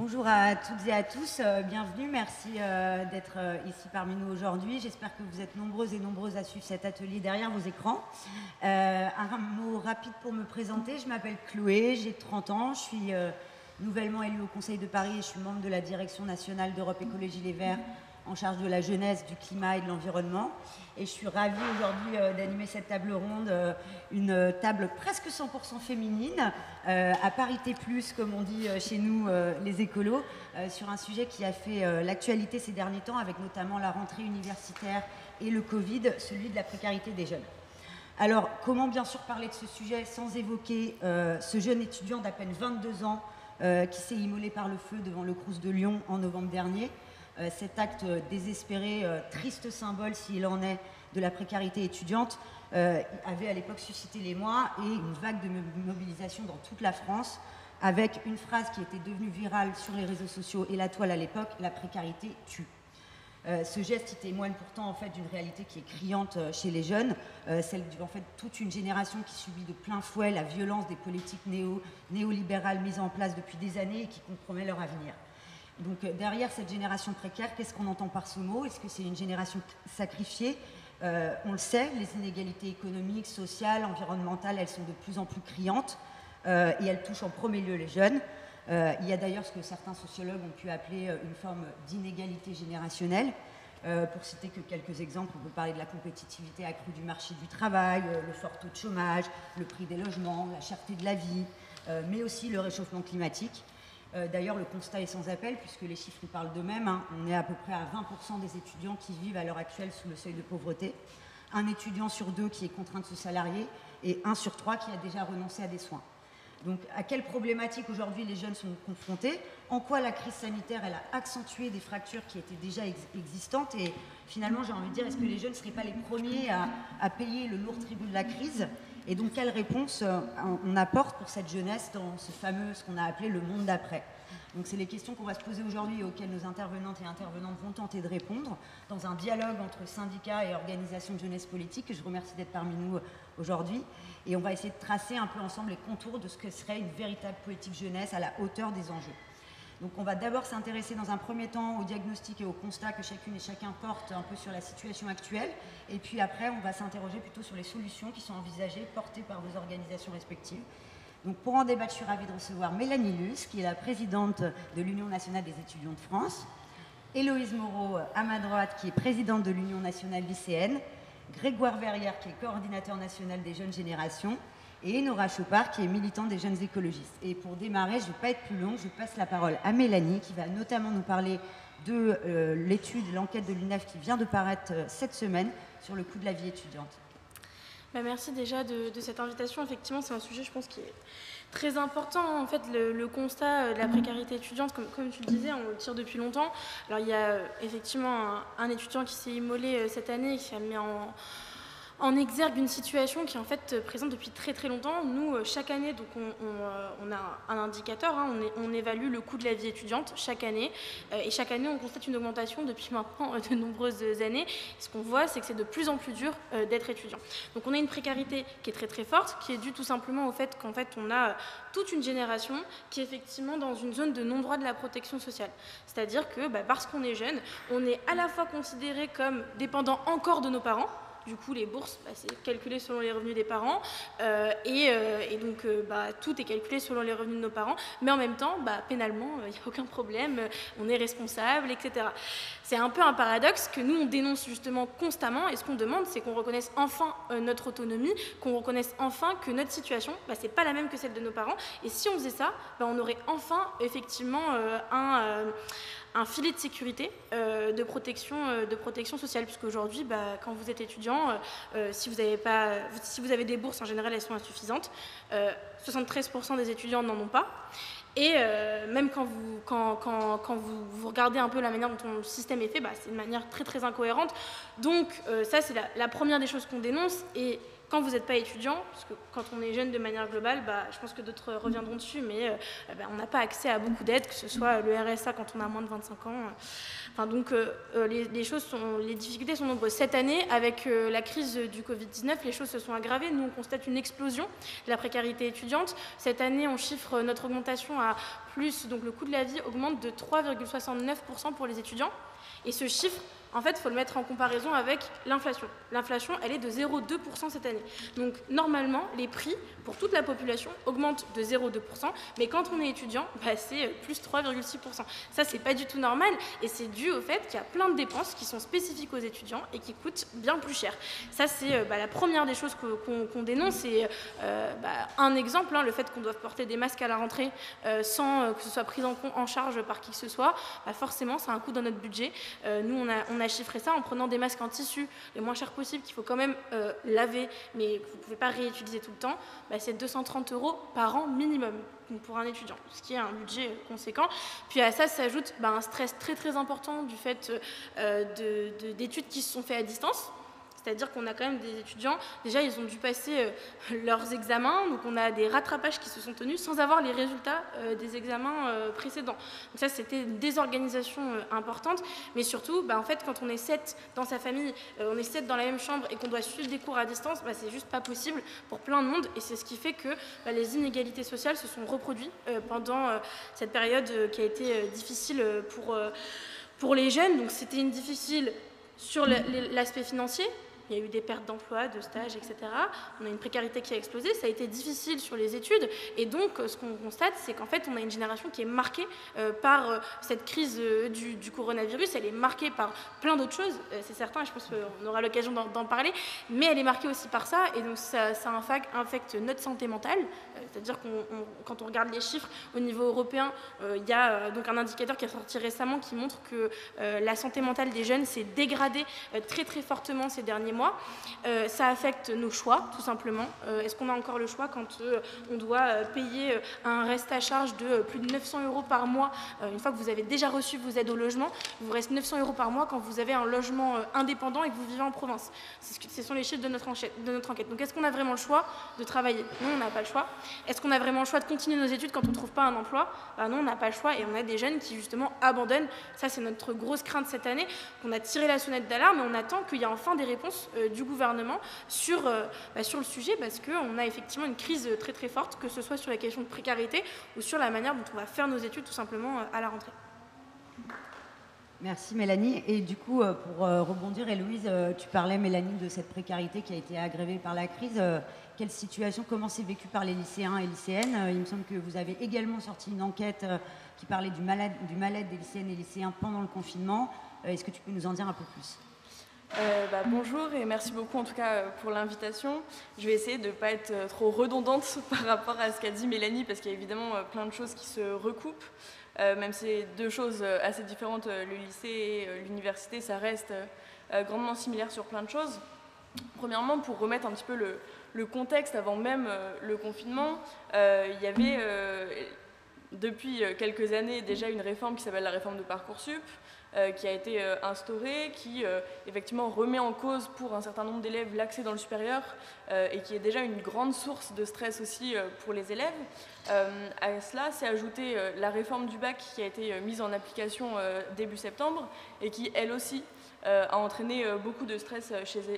Bonjour à toutes et à tous, bienvenue, merci d'être ici parmi nous aujourd'hui. J'espère que vous êtes nombreuses et nombreuses à suivre cet atelier derrière vos écrans. Un mot rapide pour me présenter, je m'appelle Chloé, j'ai 30 ans, je suis nouvellement élue au Conseil de Paris et je suis membre de la Direction nationale d'Europe Écologie Les Verts en charge de la jeunesse, du climat et de l'environnement. Et je suis ravie aujourd'hui d'animer cette table ronde, une table presque 100% féminine, à parité plus, comme on dit chez nous les écolos, sur un sujet qui a fait l'actualité ces derniers temps, avec notamment la rentrée universitaire et le Covid, celui de la précarité des jeunes. Alors, comment bien sûr parler de ce sujet sans évoquer ce jeune étudiant d'à peine 22 ans qui s'est immolé par le feu devant le Crous de Lyon en novembre dernier. Cet acte désespéré, triste symbole s'il en est de la précarité étudiante, avait à l'époque suscité l'émoi et une vague de mobilisation dans toute la France, avec une phrase qui était devenue virale sur les réseaux sociaux et la toile à l'époque, la précarité tue. Ce geste il témoigne pourtant en fait d'une réalité qui est criante chez les jeunes, celle en fait toute une génération qui subit de plein fouet la violence des politiques néolibérales mises en place depuis des années et qui compromet leur avenir. Donc derrière cette génération précaire, qu'est-ce qu'on entend par ce mot? Est-ce que c'est une génération sacrifiée? On le sait, les inégalités économiques, sociales, environnementales, elles sont de plus en plus criantes et elles touchent en premier lieu les jeunes. Il y a d'ailleurs ce que certains sociologues ont pu appeler une forme d'inégalité générationnelle. Pour citer que quelques exemples, on peut parler de la compétitivité accrue du marché du travail, le fort taux de chômage, le prix des logements, la cherté de la vie, mais aussi le réchauffement climatique. D'ailleurs, le constat est sans appel, puisque les chiffres nous parlent d'eux-mêmes. On est à peu près à 20% des étudiants qui vivent à l'heure actuelle sous le seuil de pauvreté. Un étudiant sur deux qui est contraint de se salarier et 1 sur 3 qui a déjà renoncé à des soins. Donc, à quelles problématiques aujourd'hui les jeunes sont confrontés? En quoi la crise sanitaire, elle a accentué des fractures qui étaient déjà existantes? Et finalement, j'ai envie de dire, est-ce que les jeunes ne seraient pas les premiers à payer le lourd tribut de la crise? Et donc, quelle réponse on apporte pour cette jeunesse dans ce fameux, ce qu'on a appelé le monde d'après? Donc, c'est les questions qu'on va se poser aujourd'hui et auxquelles nos intervenantes et intervenantes vont tenter de répondre dans un dialogue entre syndicats et organisations de jeunesse politique, que je remercie d'être parmi nous aujourd'hui. Et on va essayer de tracer un peu ensemble les contours de ce que serait une véritable politique jeunesse à la hauteur des enjeux. Donc on va d'abord s'intéresser dans un premier temps au diagnostic et au constat que chacune et chacun porte un peu sur la situation actuelle. Et puis après, on va s'interroger plutôt sur les solutions qui sont envisagées, portées par vos organisations respectives. Donc pour en débattre, je suis ravie de recevoir Mélanie Luce, qui est la présidente de l'Union nationale des étudiants de France, Héloïse Moreau, à ma droite, qui est présidente de l'Union nationale lycéenne, Grégoire Verrière, qui est coordinateur national des jeunes générations, et Nora Chopard, qui est militante des jeunes écologistes. Et pour démarrer, je ne vais pas être plus longue, je passe la parole à Mélanie, qui va notamment nous parler de l'étude, l'enquête de l'UNEF qui vient de paraître cette semaine sur le coût de la vie étudiante. Merci déjà de cette invitation. Effectivement, c'est un sujet, je pense, qui est très important. En fait, le constat de la précarité étudiante, comme tu le disais, on le tire depuis longtemps. Alors, il y a effectivement un étudiant qui s'est immolé cette année et qui a mis en exergue une situation qui est en fait présente depuis très très longtemps. Nous, chaque année, donc on a un indicateur, on évalue le coût de la vie étudiante chaque année, et chaque année on constate une augmentation depuis maintenant de nombreuses années. Ce qu'on voit, c'est que c'est de plus en plus dur d'être étudiant. Donc on a une précarité qui est très très forte, qui est due tout simplement au fait qu'en fait on a toute une génération qui est effectivement dans une zone de non-droit de la protection sociale. C'est-à-dire que parce qu'on est jeune, on est à la fois considéré comme dépendant encore de nos parents. Du coup, les bourses, c'est calculé selon les revenus des parents et donc tout est calculé selon les revenus de nos parents, mais en même temps, pénalement, il n'y a aucun problème, on est responsable, etc. C'est un peu un paradoxe que nous, on dénonce justement constamment, et ce qu'on demande, c'est qu'on reconnaisse enfin notre autonomie, qu'on reconnaisse enfin que notre situation, c'est pas la même que celle de nos parents, et si on faisait ça, on aurait enfin, effectivement, un filet de sécurité, de protection sociale, puisque aujourd'hui, quand vous êtes étudiant, si vous avez des bourses, en général, elles sont insuffisantes. 73% des étudiants n'en ont pas. Et même quand vous regardez un peu la manière dont le système est fait, c'est de manière très très incohérente. Donc ça, c'est la première des choses qu'on dénonce. Et quand vous n'êtes pas étudiant, parce que quand on est jeune de manière globale, je pense que d'autres reviendront dessus, mais on n'a pas accès à beaucoup d'aides, que ce soit le RSA quand on a moins de 25 ans. Les difficultés sont nombreuses. Cette année, avec la crise du Covid-19, les choses se sont aggravées. Nous, on constate une explosion de la précarité étudiante. Cette année, on chiffre notre augmentation à plus, donc le coût de la vie augmente de 3,69% pour les étudiants. Et ce chiffre, en fait, il faut le mettre en comparaison avec l'inflation. L'inflation, elle est de 0,2% cette année. Donc, normalement, les prix pour toute la population augmentent de 0,2%, mais quand on est étudiant, c'est plus 3,6%. Ça, c'est pas du tout normal, et c'est dû au fait qu'il y a plein de dépenses qui sont spécifiques aux étudiants et qui coûtent bien plus cher. Ça, c'est la première des choses qu'on dénonce. C'est un exemple, le fait qu'on doive porter des masques à la rentrée sans que ce soit pris en charge par qui que ce soit, forcément, ça a un coût dans notre budget. Nous, on a chiffré ça en prenant des masques en tissu les moins chers possibles, qu'il faut quand même laver, mais que vous ne pouvez pas réutiliser tout le temps. C'est 230 € par an minimum pour un étudiant, ce qui est un budget conséquent. Puis à ça s'ajoute un stress très très important du fait d'études qui se sont faites à distance. C'est-à-dire qu'on a quand même des étudiants, déjà ils ont dû passer leurs examens, donc on a des rattrapages qui se sont tenus sans avoir les résultats des examens précédents. Donc ça, c'était une désorganisation importante, mais surtout, en fait, quand on est 7 dans sa famille, on est 7 dans la même chambre et qu'on doit suivre des cours à distance, c'est juste pas possible pour plein de monde, et c'est ce qui fait que les inégalités sociales se sont reproduites pendant cette période qui a été difficile pour les jeunes. Donc c'était difficile sur l'aspect financier. Il y a eu des pertes d'emploi, de stages, etc. On a une précarité qui a explosé. Ça a été difficile sur les études. Et donc, ce qu'on constate, c'est qu'en fait, on a une génération qui est marquée par cette crise du coronavirus. Elle est marquée par plein d'autres choses, c'est certain, et je pense qu'on aura l'occasion d'en parler. Mais elle est marquée aussi par ça. Et donc, ça infecte notre santé mentale. C'est-à-dire quand on regarde les chiffres au niveau européen, il y a donc un indicateur qui est sorti récemment qui montre que la santé mentale des jeunes s'est dégradée très très fortement ces derniers mois. Ça affecte nos choix, tout simplement. Est-ce qu'on a encore le choix quand on doit payer un reste à charge de plus de 900 € par mois une fois que vous avez déjà reçu vos aides au logement? Il vous reste 900 € par mois quand vous avez un logement indépendant et que vous vivez en province. Ce sont les chiffres de notre enquête. Donc est-ce qu'on a vraiment le choix de travailler? Non, on n'a pas le choix. Est-ce qu'on a vraiment le choix de continuer nos études quand on ne trouve pas un emploi? Non, on n'a pas le choix, et on a des jeunes qui justement abandonnent. Ça, c'est notre grosse crainte cette année. On a tiré la sonnette d'alarme et on attend qu'il y ait enfin des réponses du gouvernement sur le sujet, parce qu'on a effectivement une crise très très forte, que ce soit sur la question de précarité ou sur la manière dont on va faire nos études tout simplement à la rentrée. Merci Mélanie. Et du coup, pour rebondir, Héloïse, tu parlais, Mélanie, de cette précarité qui a été aggravée par la crise. Quelle situation, comment c'est vécu par les lycéens et lycéennes? Il me semble que vous avez également sorti une enquête qui parlait du mal-être des lycéennes et lycéens pendant le confinement. Est-ce que tu peux nous en dire un peu plus? Bonjour et merci beaucoup en tout cas pour l'invitation. Je vais essayer de ne pas être trop redondante par rapport à ce qu'a dit Mélanie, parce qu'il y a évidemment plein de choses qui se recoupent. Même si c'est deux choses assez différentes, le lycée et l'université, ça reste grandement similaire sur plein de choses. Premièrement, pour remettre un petit peu le contexte avant même le confinement, il y avait depuis quelques années déjà une réforme qui s'appelle la réforme de Parcoursup, qui a été instaurée, qui effectivement remet en cause pour un certain nombre d'élèves l'accès dans le supérieur, et qui est déjà une grande source de stress aussi pour les élèves. À cela s'est ajoutée la réforme du bac qui a été mise en application début septembre et qui, elle aussi, a entraîné beaucoup de stress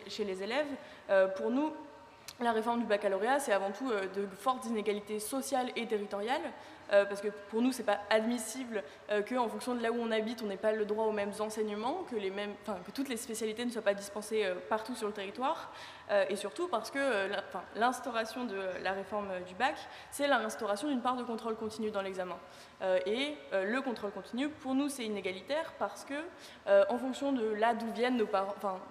chez les élèves. Pour nous, la réforme du baccalauréat, c'est avant tout de fortes inégalités sociales et territoriales, parce que pour nous, ce n'est pas admissible qu'en fonction de là où on habite, on n'ait pas le droit aux mêmes enseignements, que toutes les spécialités ne soient pas dispensées partout sur le territoire, et surtout parce que l'instauration de la réforme du bac, c'est l'instauration d'une part de contrôle continu dans l'examen. Et le contrôle continu, pour nous, c'est inégalitaire parce que, en fonction de là d'où viennent nos parents,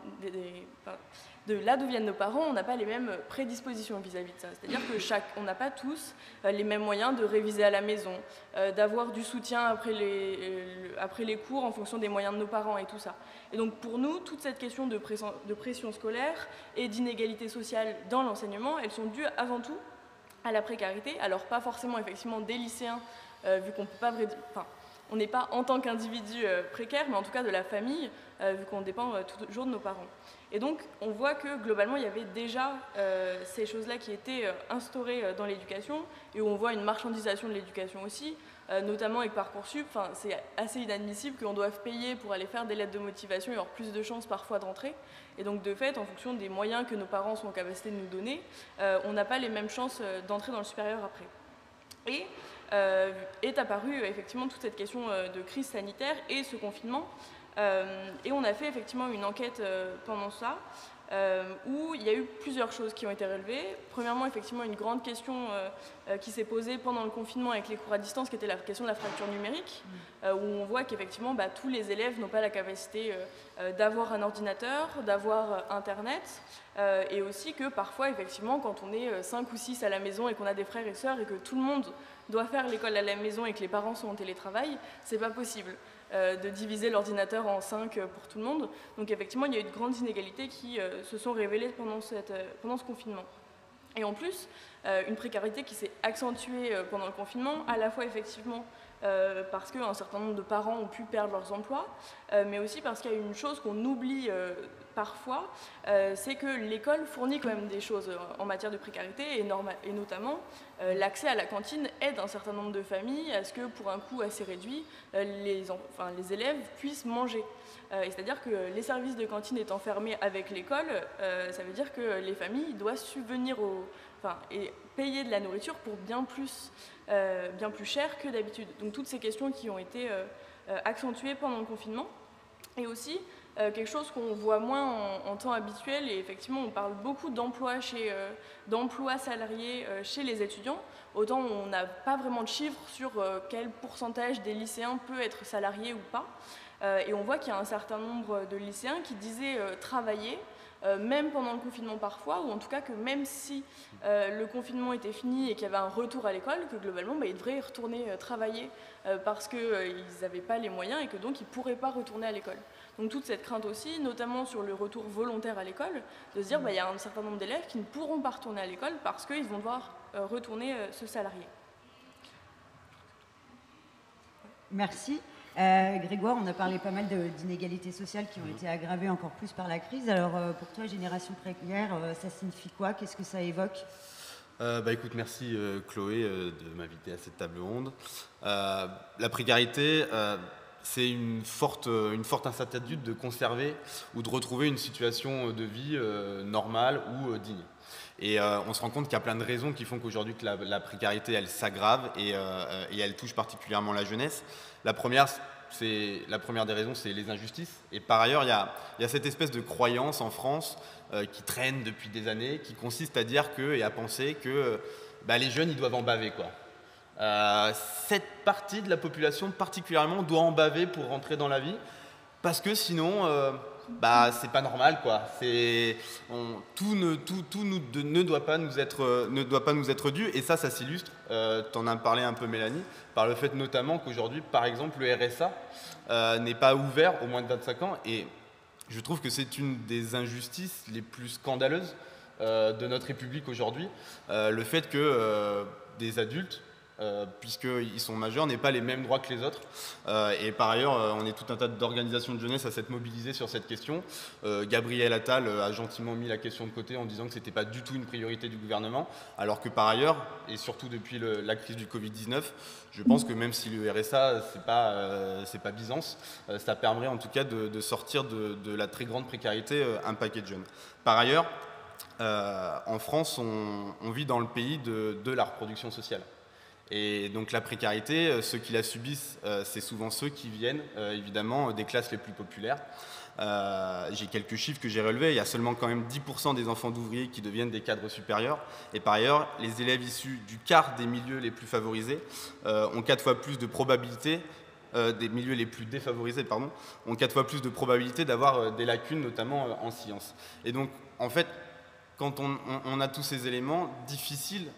on n'a pas les mêmes prédispositions vis-à-vis de ça. C'est-à-dire que on n'a pas tous les mêmes moyens de réviser à la maison, d'avoir du soutien après les cours en fonction des moyens de nos parents et tout ça. Et donc pour nous, toute cette question de pression scolaire et d'inégalité sociale dans l'enseignement, elles sont dues avant tout à la précarité. Alors pas forcément effectivement des lycéens, vu qu'on peut pas... on n'est pas en tant qu'individu précaire, mais en tout cas de la famille, vu qu'on dépend toujours de nos parents. Et donc, on voit que globalement, il y avait déjà ces choses-là qui étaient instaurées dans l'éducation, et où on voit une marchandisation de l'éducation aussi, notamment avec Parcoursup. Enfin, c'est assez inadmissible qu'on doive payer pour aller faire des lettres de motivation et avoir plus de chances parfois d'entrer. Et donc, de fait, en fonction des moyens que nos parents sont en capacité de nous donner, on n'a pas les mêmes chances d'entrer dans le supérieur après. Et est apparue effectivement toute cette question de crise sanitaire et ce confinement. Et on a fait effectivement une enquête pendant ça, où il y a eu plusieurs choses qui ont été relevées. Premièrement, effectivement, une grande question qui s'est posée pendant le confinement avec les cours à distance, qui était la question de la fracture numérique, où on voit qu'effectivement, tous les élèves n'ont pas la capacité d'avoir un ordinateur, d'avoir Internet, et aussi que parfois, effectivement, quand on est 5 ou 6 à la maison et qu'on a des frères et sœurs et que tout le monde doit faire l'école à la maison et que les parents sont en télétravail, c'est pas possible de diviser l'ordinateur en 5 pour tout le monde. Donc effectivement, il y a eu de grandes inégalités qui se sont révélées pendant ce confinement. Et en plus, une précarité qui s'est accentuée pendant le confinement, à la fois effectivement parce qu'un certain nombre de parents ont pu perdre leurs emplois, mais aussi parce qu'il y a une chose qu'on oublie parfois, c'est que l'école fournit quand même des choses en matière de précarité, et notamment l'accès à la cantine aide un certain nombre de familles à ce que, pour un coût assez réduit, les élèves puissent manger. Et c'est-à-dire que les services de cantine étant fermés avec l'école, ça veut dire que les familles doivent subvenir et payer de la nourriture pour bien plus cher que d'habitude. Donc toutes ces questions qui ont été accentuées pendant le confinement. Et aussi, quelque chose qu'on voit moins en temps habituel, et effectivement on parle beaucoup d'emploi salariés chez les étudiants, autant on n'a pas vraiment de chiffres sur quel pourcentage des lycéens peut être salarié ou pas. Et on voit qu'il y a un certain nombre de lycéens qui disaient travailler, même pendant le confinement parfois, ou en tout cas que même si le confinement était fini et qu'il y avait un retour à l'école, que globalement ils devraient retourner travailler parce qu'ils n'avaient pas les moyens et que donc ils ne pourraient pas retourner à l'école. Donc toute cette crainte aussi, notamment sur le retour volontaire à l'école, de se dire il y a un certain nombre d'élèves qui ne pourront pas retourner à l'école parce qu'ils vont devoir retourner se salarier. Merci. Grégoire, on a parlé pas mal d'inégalités sociales qui ont été aggravées encore plus par la crise. Alors pour toi, génération précaire, ça signifie quoi? Qu'est-ce que ça évoque? Écoute, merci Chloé de m'inviter à cette table ronde. La précarité, c'est une forte incertitude de conserver ou de retrouver une situation de vie normale ou digne. Et on se rend compte qu'il y a plein de raisons qui font qu'aujourd'hui que la précarité elle s'aggrave et elle touche particulièrement la jeunesse. La première des raisons, c'est les injustices. Et par ailleurs, il y a cette espèce de croyance en France qui traîne depuis des années, qui consiste à dire et à penser que les jeunes ils doivent en baver, quoi. Cette partie de la population particulièrement doit en baver pour rentrer dans la vie, parce que sinon c'est pas normal, quoi. Tout ne doit pas nous être dû, et ça s'illustre, t'en as parlé un peu Mélanie, par le fait notamment qu'aujourd'hui, par exemple, le RSA n'est pas ouvert aux moins de 25 ans, et je trouve que c'est une des injustices les plus scandaleuses de notre République aujourd'hui, le fait que des adultes, puisqu'ils sont majeurs, n'aient pas les mêmes droits que les autres. Et par ailleurs, on est tout un tas d'organisations de jeunesse à s'être mobilisées sur cette question. Gabriel Attal a gentiment mis la question de côté en disant que ce n'était pas du tout une priorité du gouvernement, alors que par ailleurs, et surtout depuis la crise du Covid-19, je pense que même si le RSA, c'est pas Byzance, ça permettrait en tout cas de sortir de la très grande précarité un paquet de jeunes. Par ailleurs, en France, on vit dans le pays de la reproduction sociale. Et donc la précarité, ceux qui la subissent, c'est souvent ceux qui viennent évidemment des classes les plus populaires. J'ai quelques chiffres que j'ai relevés, il y a seulement quand même 10% des enfants d'ouvriers qui deviennent des cadres supérieurs. Et par ailleurs, les élèves issus du quart des milieux les plus favorisés ont 4 fois plus de probabilité, des milieux les plus défavorisés, ont 4 fois plus de probabilité d'avoir des lacunes, notamment en sciences. Et donc en fait, quand on a tous ces éléments, difficile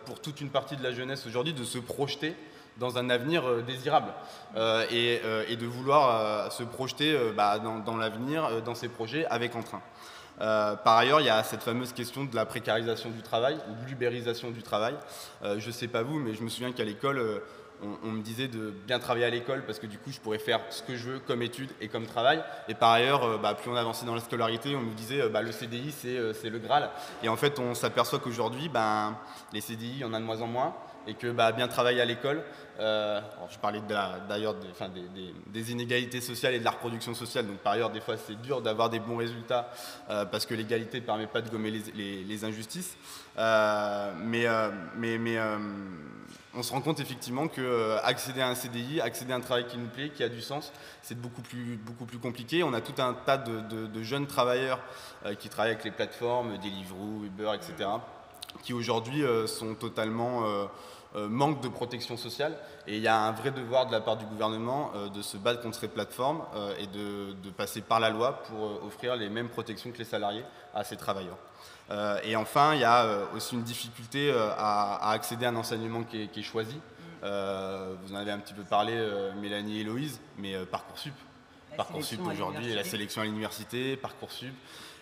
pour toute une partie de la jeunesse aujourd'hui de se projeter dans un avenir désirable et de vouloir se projeter dans l'avenir, dans ses projets avec entrain. Par ailleurs, il y a cette fameuse question de la précarisation du travail ou de l'ubérisation du travail. Je ne sais pas vous, mais je me souviens qu'à l'école, on me disait de bien travailler à l'école parce que du coup je pourrais faire ce que je veux comme études et comme travail. Et par ailleurs, plus on avançait dans la scolarité, on nous disait le CDI c'est le Graal. Et en fait on s'aperçoit qu'aujourd'hui les CDI il y en a de moins en moins et que bien travailler à l'école, je parlais d'ailleurs des inégalités sociales et de la reproduction sociale, donc par ailleurs des fois c'est dur d'avoir des bons résultats parce que l'égalité ne permet pas de gommer les injustices. On se rend compte effectivement qu'accéder à un CDI, accéder à un travail qui nous plaît, qui a du sens, c'est beaucoup plus compliqué. On a tout un tas de jeunes travailleurs qui travaillent avec les plateformes, Deliveroo, Uber, etc., qui aujourd'hui sont totalement manquent de protection sociale. Et il y a un vrai devoir de la part du gouvernement de se battre contre ces plateformes et de passer par la loi pour offrir les mêmes protections que les salariés à ces travailleurs. Et enfin, il y a aussi une difficulté à accéder à un enseignement qui est choisi. Vous en avez un petit peu parlé, Mélanie et Héloïse, mais Parcoursup. Parcoursup aujourd'hui, la sélection à l'université, Parcoursup.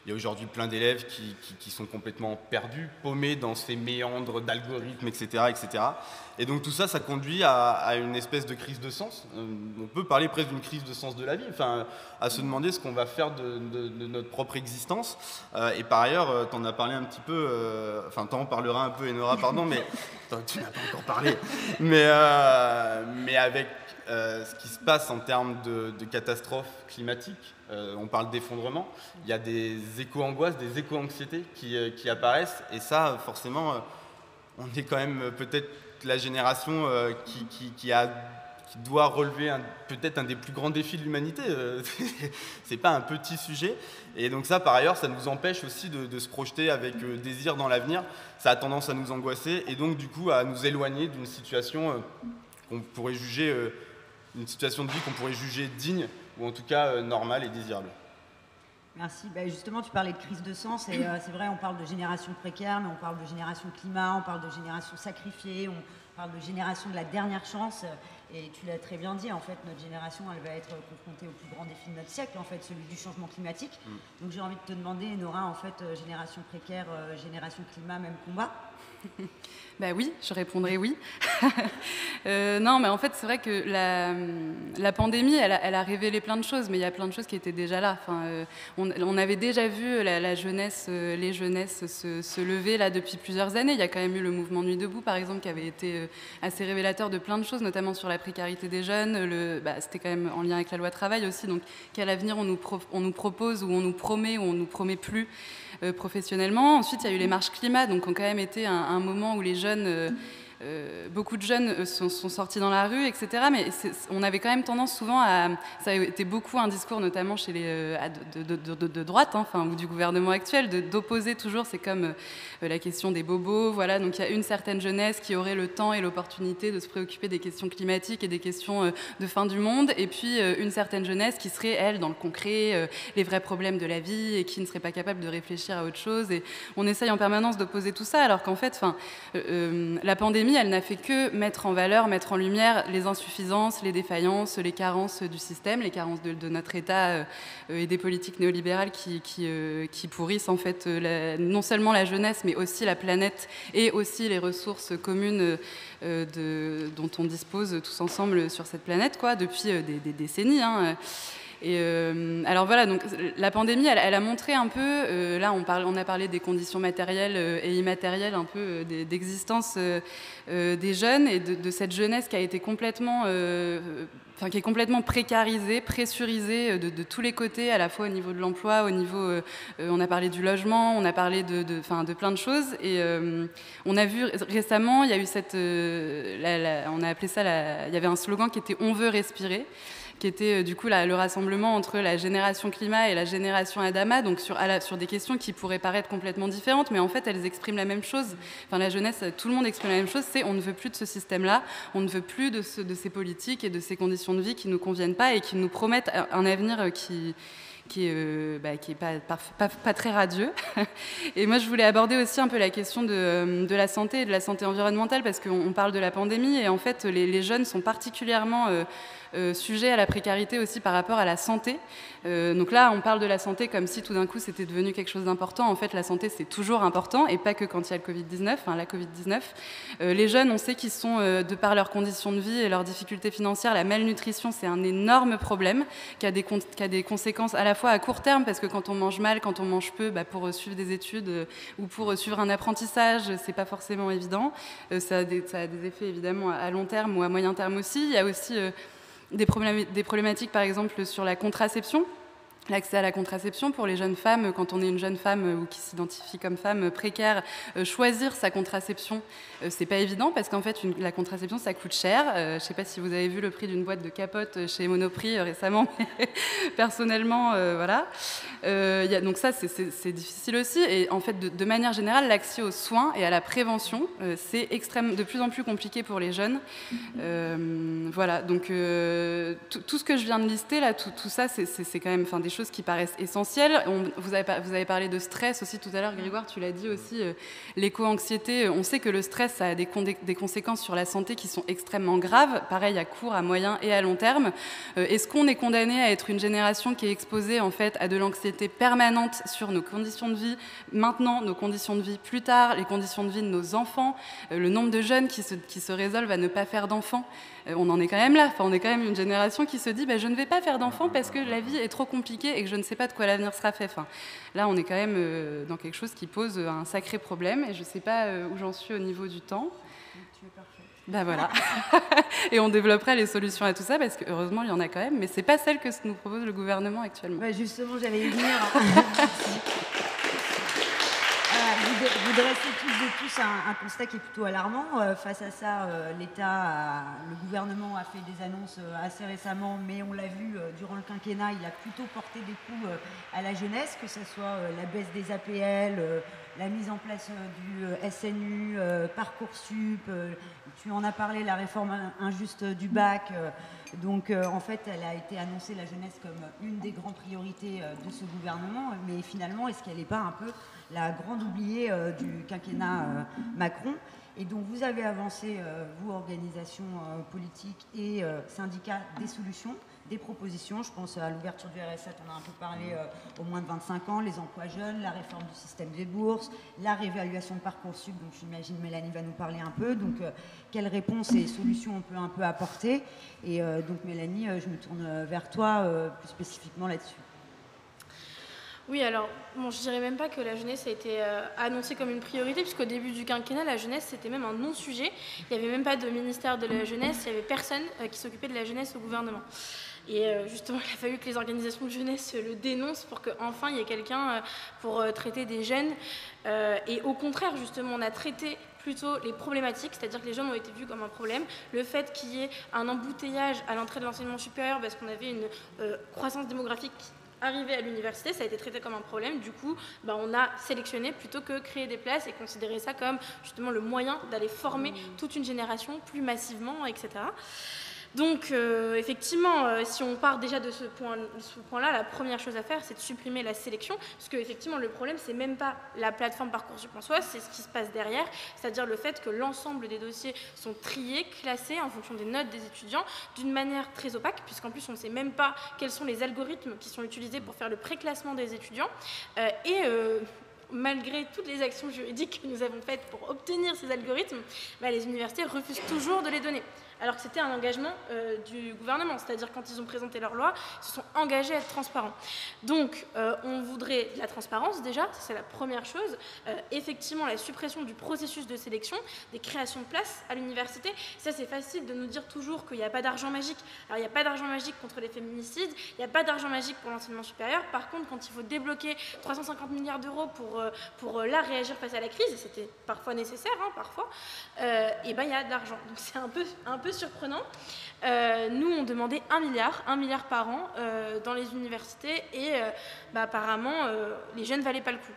Il y a aujourd'hui plein d'élèves qui sont complètement perdus, paumés dans ces méandres d'algorithmes, etc., etc. Et donc tout ça, ça conduit à une espèce de crise de sens. On peut parler presque d'une crise de sens de la vie, à se demander ce qu'on va faire de notre propre existence. Et par ailleurs, tu en as parlé un petit peu, t'en en parleras un peu, Enora, pardon, mais tu n'as pas encore parlé. Mais avec ce qui se passe en termes de catastrophes climatiques, on parle d'effondrement, il y a des éco-angoisses, des éco-anxiétés qui apparaissent, et ça, forcément, on est quand même peut-être la génération qui doit relever peut-être un des plus grands défis de l'humanité. C'est pas un petit sujet, et donc ça, par ailleurs, ça nous empêche aussi de se projeter avec désir dans l'avenir. Ça a tendance à nous angoisser, et donc du coup à nous éloigner d'une situation qu'on pourrait juger, une situation de vie qu'on pourrait juger digne, ou en tout cas normale et désirable. Merci. Justement, tu parlais de crise de sens, et c'est vrai, on parle de génération précaire, mais on parle de génération climat, on parle de génération sacrifiée, on parle de génération de la dernière chance, et tu l'as très bien dit, en fait, notre génération, elle va être confrontée au plus grand défi de notre siècle, en fait, celui du changement climatique. Donc j'ai envie de te demander, Nora, en fait, génération précaire, génération climat, même combat? Oui, je répondrai oui. Non, mais en fait, c'est vrai que la pandémie, elle a révélé plein de choses, mais il y a plein de choses qui étaient déjà là. On avait déjà vu la jeunesse, les jeunesses se lever là depuis plusieurs années. Il y a quand même eu le mouvement Nuit debout, par exemple, qui avait été assez révélateur de plein de choses, notamment sur la précarité des jeunes. C'était quand même en lien avec la loi travail aussi. Donc, quel avenir on nous propose, ou on nous promet, ou on nous promet plus professionnellement. Ensuite, il y a eu les marches climat, donc ont quand même été un moment où les jeunes, beaucoup de jeunes sont sortis dans la rue, etc. Mais on avait quand même tendance souvent ça a été beaucoup un discours, notamment chez les de droite, ou du gouvernement actuel, d'opposer toujours. C'est comme la question des bobos, voilà. Donc il y a une certaine jeunesse qui aurait le temps et l'opportunité de se préoccuper des questions climatiques et des questions de fin du monde, et puis une certaine jeunesse qui serait, elle, dans le concret, les vrais problèmes de la vie, et qui ne serait pas capable de réfléchir à autre chose. Et on essaye en permanence d'opposer tout ça, alors qu'en fait, la pandémie, elle n'a fait que mettre en valeur, mettre en lumière les insuffisances, les défaillances, les carences du système, les carences de notre État et des politiques néolibérales qui pourrissent en fait non seulement la jeunesse, mais aussi la planète et aussi les ressources communes dont on dispose tous ensemble sur cette planète, depuis des décennies. Et alors voilà, donc la pandémie, elle a montré un peu, là on a parlé des conditions matérielles et immatérielles un peu d'existence des jeunes, et de cette jeunesse qui a été complètement, qui est complètement précarisée, pressurisée de tous les côtés, à la fois au niveau de l'emploi, au niveau, on a parlé du logement, on a parlé de plein de choses. Et on a vu récemment, il y a eu on a appelé ça, il y avait un slogan qui était « On veut respirer », qui était du coup le rassemblement entre la génération climat et la génération Adama, donc sur des questions qui pourraient paraître complètement différentes, mais en fait elles expriment la même chose. La jeunesse, tout le monde exprime la même chose, c'est on ne veut plus de ce système-là, on ne veut plus de ces politiques et de ces conditions de vie qui ne nous conviennent pas et qui nous promettent un avenir qui qui est pas très radieux. Et moi, je voulais aborder aussi un peu la question de la santé et de la santé environnementale, parce qu'on parle de la pandémie, et en fait, les jeunes sont particulièrement sujets à la précarité aussi par rapport à la santé. Donc là, on parle de la santé comme si tout d'un coup, c'était devenu quelque chose d'important. En fait, la santé, c'est toujours important, et pas que quand il y a le Covid-19, la Covid-19. Les jeunes, on sait qu'ils sont, de par leurs conditions de vie et leurs difficultés financières, la malnutrition, c'est un énorme problème qui a des conséquences à la fois à court terme, parce que quand on mange mal, quand on mange peu, pour suivre des études ou pour suivre un apprentissage, c'est pas forcément évident. Ça a des effets évidemment à long terme ou à moyen terme aussi. Il y a aussi des problématiques, par exemple, sur la contraception. L'accès à la contraception pour les jeunes femmes, quand on est une jeune femme ou qui s'identifie comme femme précaire, choisir sa contraception, c'est pas évident, parce qu'en fait, la contraception, ça coûte cher. Je sais pas si vous avez vu le prix d'une boîte de capote chez Monoprix récemment, mais personnellement, voilà. Donc ça, c'est difficile aussi. Et en fait, de manière générale, l'accès aux soins et à la prévention, c'est de plus en plus compliqué pour les jeunes. Voilà, donc tout ce que je viens de lister, là, tout ça, c'est quand même des choses qui paraissent essentielles. Vous avez parlé de stress aussi tout à l'heure, Grégoire, tu l'as dit aussi, l'éco-anxiété. On sait que le stress, ça a des conséquences sur la santé qui sont extrêmement graves, pareil à court, à moyen et à long terme. Est-ce qu'on est condamné à être une génération qui est exposée en fait à de l'anxiété permanente sur nos conditions de vie maintenant, nos conditions de vie plus tard, les conditions de vie de nos enfants, le nombre de jeunes qui se résolvent à ne pas faire d'enfants? On en est quand même là. On est quand même une génération qui se dit je ne vais pas faire d'enfants parce que la vie est trop compliquée et que je ne sais pas de quoi l'avenir sera fait. Là, on est quand même dans quelque chose qui pose un sacré problème, et je ne sais pas où j'en suis au niveau du temps. Tu es parfaite. Voilà. Et on développerait les solutions à tout ça, parce que heureusement, il y en a quand même, mais ce n'est pas celle que nous propose le gouvernement actuellement. Justement, j'allais y venir. Vous dressez toutes et tous un constat qui est plutôt alarmant. Face à ça, le gouvernement a fait des annonces assez récemment, mais on l'a vu durant le quinquennat, il a plutôt porté des coups à la jeunesse, que ce soit la baisse des APL, la mise en place du SNU, Parcoursup, tu en as parlé, la réforme injuste du bac. Donc en fait, elle a été annoncée, la jeunesse, comme une des grandes priorités de ce gouvernement, mais finalement, est-ce qu'elle n'est pas un peu la grande oubliée du quinquennat Macron? Et donc vous avez avancé, vous, organisations politiques et syndicats, des solutions, des propositions. Je pense à l'ouverture du RSA, on a un peu parlé, au moins de 25 ans, les emplois jeunes, la réforme du système des bourses, la réévaluation de Parcoursup, donc j'imagine Mélanie va nous parler un peu. Donc quelles réponses et solutions on peut un peu apporter? Et donc Mélanie, je me tourne vers toi plus spécifiquement là-dessus. Oui, alors, je dirais même pas que la jeunesse a été annoncée comme une priorité, puisqu'au début du quinquennat, la jeunesse, c'était même un non-sujet. Il n'y avait même pas de ministère de la jeunesse, il n'y avait personne qui s'occupait de la jeunesse au gouvernement. Et justement, il a fallu que les organisations de jeunesse le dénoncent pour qu'enfin il y ait quelqu'un pour traiter des jeunes. Et au contraire, justement, on a traité plutôt les problématiques, c'est-à-dire que les jeunes ont été vus comme un problème. Le fait qu'il y ait un embouteillage à l'entrée de l'enseignement supérieur parce qu'on avait une croissance démographique arrivé à l'université, ça a été traité comme un problème. Du coup, on a sélectionné plutôt que créer des places et considérer ça comme justement le moyen d'aller former toute une génération plus massivement, etc. Donc, effectivement, si on part déjà de ce point-là, la première chose à faire, c'est de supprimer la sélection, parce que effectivement, le problème, c'est même pas la plateforme Parcoursup en soi, c'est ce qui se passe derrière, c'est-à-dire le fait que l'ensemble des dossiers sont triés, classés en fonction des notes des étudiants, d'une manière très opaque, puisqu'en plus, on ne sait même pas quels sont les algorithmes qui sont utilisés pour faire le préclassement des étudiants, malgré toutes les actions juridiques que nous avons faites pour obtenir ces algorithmes, les universités refusent toujours de les donner. Alors que c'était un engagement du gouvernement, c'est-à-dire quand ils ont présenté leur loi, ils se sont engagés à être transparents. Donc, on voudrait de la transparence déjà, ça c'est la première chose. Effectivement, la suppression du processus de sélection, des créations de places à l'université. Ça, c'est facile de nous dire toujours qu'il n'y a pas d'argent magique. Alors, il n'y a pas d'argent magique contre les féminicides, il n'y a pas d'argent magique pour l'enseignement supérieur. Par contre, quand il faut débloquer 350 milliards d'euros pour là réagir face à la crise, et c'était parfois nécessaire, parfois, et il y a de l'argent. Donc, c'est un peu surprenant. Nous, on demandait 1 milliard par an dans les universités et apparemment, les jeunes ne valaient pas le coup.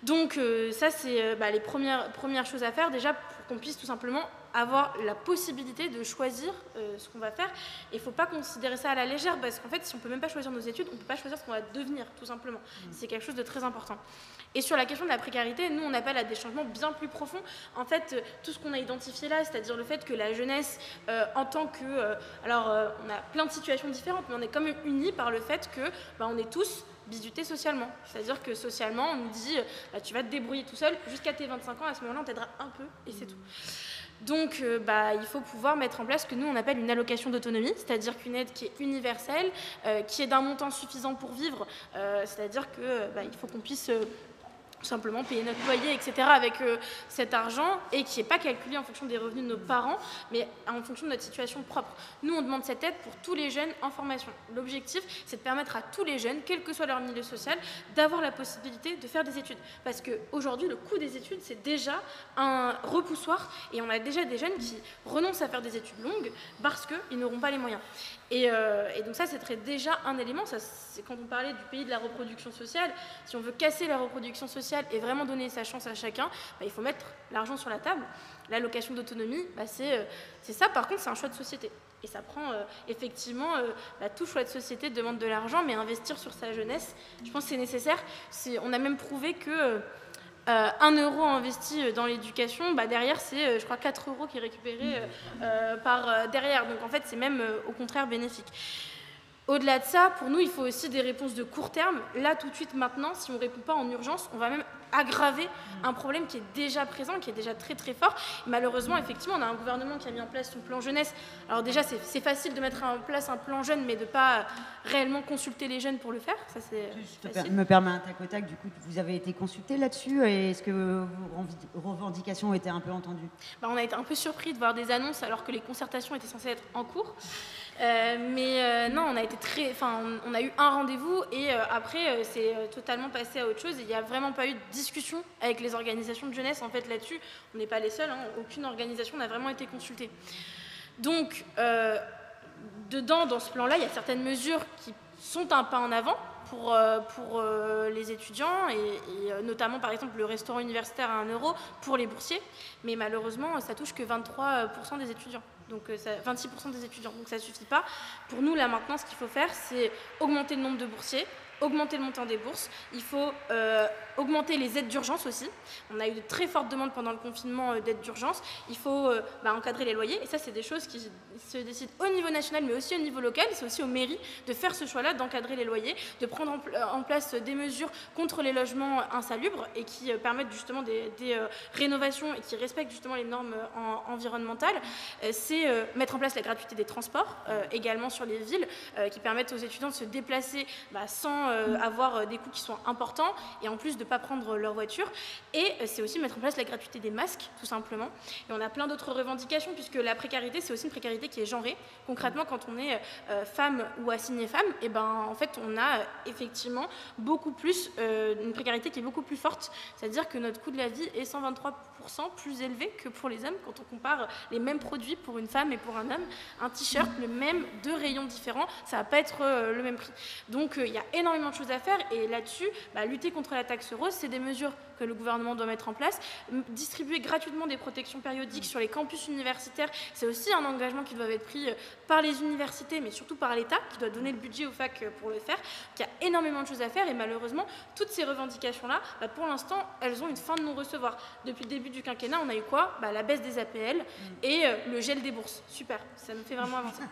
Donc ça, c'est les premières choses à faire déjà pour qu'on puisse tout simplement avoir la possibilité de choisir ce qu'on va faire. Et il ne faut pas considérer ça à la légère, parce qu'en fait, si on ne peut même pas choisir nos études, on ne peut pas choisir ce qu'on va devenir, tout simplement. C'est quelque chose de très important. Et sur la question de la précarité, nous, on appelle à des changements bien plus profonds. En fait, tout ce qu'on a identifié là, c'est-à-dire le fait que la jeunesse, en tant que... on a plein de situations différentes, mais on est quand même unis par le fait que on est tous bizutés socialement. C'est-à-dire que socialement, on nous dit tu vas te débrouiller tout seul jusqu'à tes 25 ans, à ce moment-là, on t'aidera un peu, et c'est tout. Donc, il faut pouvoir mettre en place ce que nous, on appelle une allocation d'autonomie, c'est-à-dire qu'une aide qui est universelle, qui est d'un montant suffisant pour vivre, c'est-à-dire qu'il faut qu'on puisse... tout simplement payer notre loyer, etc. avec cet argent, et qui n'est pas calculé en fonction des revenus de nos parents, mais en fonction de notre situation propre. Nous, on demande cette aide pour tous les jeunes en formation. L'objectif, c'est de permettre à tous les jeunes, quel que soit leur milieu social, d'avoir la possibilité de faire des études. Parce qu'aujourd'hui, le coût des études, c'est déjà un repoussoir, et on a déjà des jeunes qui renoncent à faire des études longues parce qu'ils n'auront pas les moyens. Et donc ça, c'est déjà un élément. Ça, c'est quand on parlait du pays de la reproduction sociale. Si on veut casser la reproduction sociale et vraiment donner sa chance à chacun, il faut mettre l'argent sur la table. L'allocation d'autonomie, c'est ça. Par contre, c'est un choix de société. Et ça prend effectivement, tout choix de société demande de l'argent, mais investir sur sa jeunesse, je pense que c'est nécessaire. On a même prouvé que 1 euro investi dans l'éducation, derrière, c'est, je crois, 4 euros qui est récupéré par derrière. Donc, en fait, c'est même au contraire bénéfique. Au-delà de ça, pour nous, il faut aussi des réponses de court terme. Là, tout de suite, maintenant, si on ne répond pas en urgence, on va même aggraver un problème qui est déjà présent, qui est déjà très très fort. Et malheureusement, effectivement, on a un gouvernement qui a mis en place son plan jeunesse. Alors déjà, c'est facile de mettre en place un plan jeune, mais de ne pas réellement consulter les jeunes pour le faire. Ça, c'est facile. Je me permets un tac au tac, du coup, vous avez été consulté là-dessus, et est-ce que vos revendications ont été un peu entendues? On a été un peu surpris de voir des annonces alors que les concertations étaient censées être en cours. Non, on a eu un rendez-vous, et après c'est totalement passé à autre chose. Il n'y a vraiment pas eu de discussion avec les organisations de jeunesse. En fait, là-dessus, on n'est pas les seuls, aucune organisation n'a vraiment été consultée. Donc, dans ce plan-là, il y a certaines mesures qui sont un pas en avant pour les étudiants, et notamment par exemple le restaurant universitaire à 1 euro pour les boursiers, mais malheureusement ça touche que 23% des étudiants. Donc 26% des étudiants, donc ça ne suffit pas. Pour nous, là maintenant, ce qu'il faut faire, c'est augmenter le nombre de boursiers, augmenter le montant des bourses. Il faut augmenter les aides d'urgence aussi. On a eu de très fortes demandes pendant le confinement d'aides d'urgence. Il faut encadrer les loyers, et ça, c'est des choses qui se décident au niveau national, mais aussi au niveau local. C'est aussi aux mairies de faire ce choix-là, d'encadrer les loyers, de prendre en place des mesures contre les logements insalubres, et qui permettent justement des rénovations, et qui respectent justement les normes environnementales. C'est mettre en place la gratuité des transports, également sur les villes, qui permettent aux étudiants de se déplacer sans avoir des coûts qui sont importants, et en plus de ne pas prendre leur voiture. Et c'est aussi mettre en place la gratuité des masques, tout simplement. Et on a plein d'autres revendications, puisque la précarité, c'est aussi une précarité qui est genrée. Concrètement, quand on est femme ou assignée femme, en fait, on a effectivement beaucoup plus, une précarité qui est beaucoup plus forte. C'est-à-dire que notre coût de la vie est 123% plus élevé que pour les hommes quand on compare les mêmes produits pour une femme et pour un homme. Un t-shirt, le même, 2 rayons différents, ça va pas être le même prix. Donc il y a énormément de choses à faire, et là-dessus, lutter contre la taxe rose, c'est des mesures que le gouvernement doit mettre en place. Distribuer gratuitement des protections périodiques sur les campus universitaires, c'est aussi un engagement qui doit être pris par les universités, mais surtout par l'État, qui doit donner le budget aux facs pour le faire. Il y a énormément de choses à faire, et malheureusement, toutes ces revendications-là, pour l'instant, elles ont une fin de non-recevoir. Depuis le début du quinquennat, on a eu quoi? La baisse des APL et le gel des bourses. Super, ça nous fait vraiment avancer.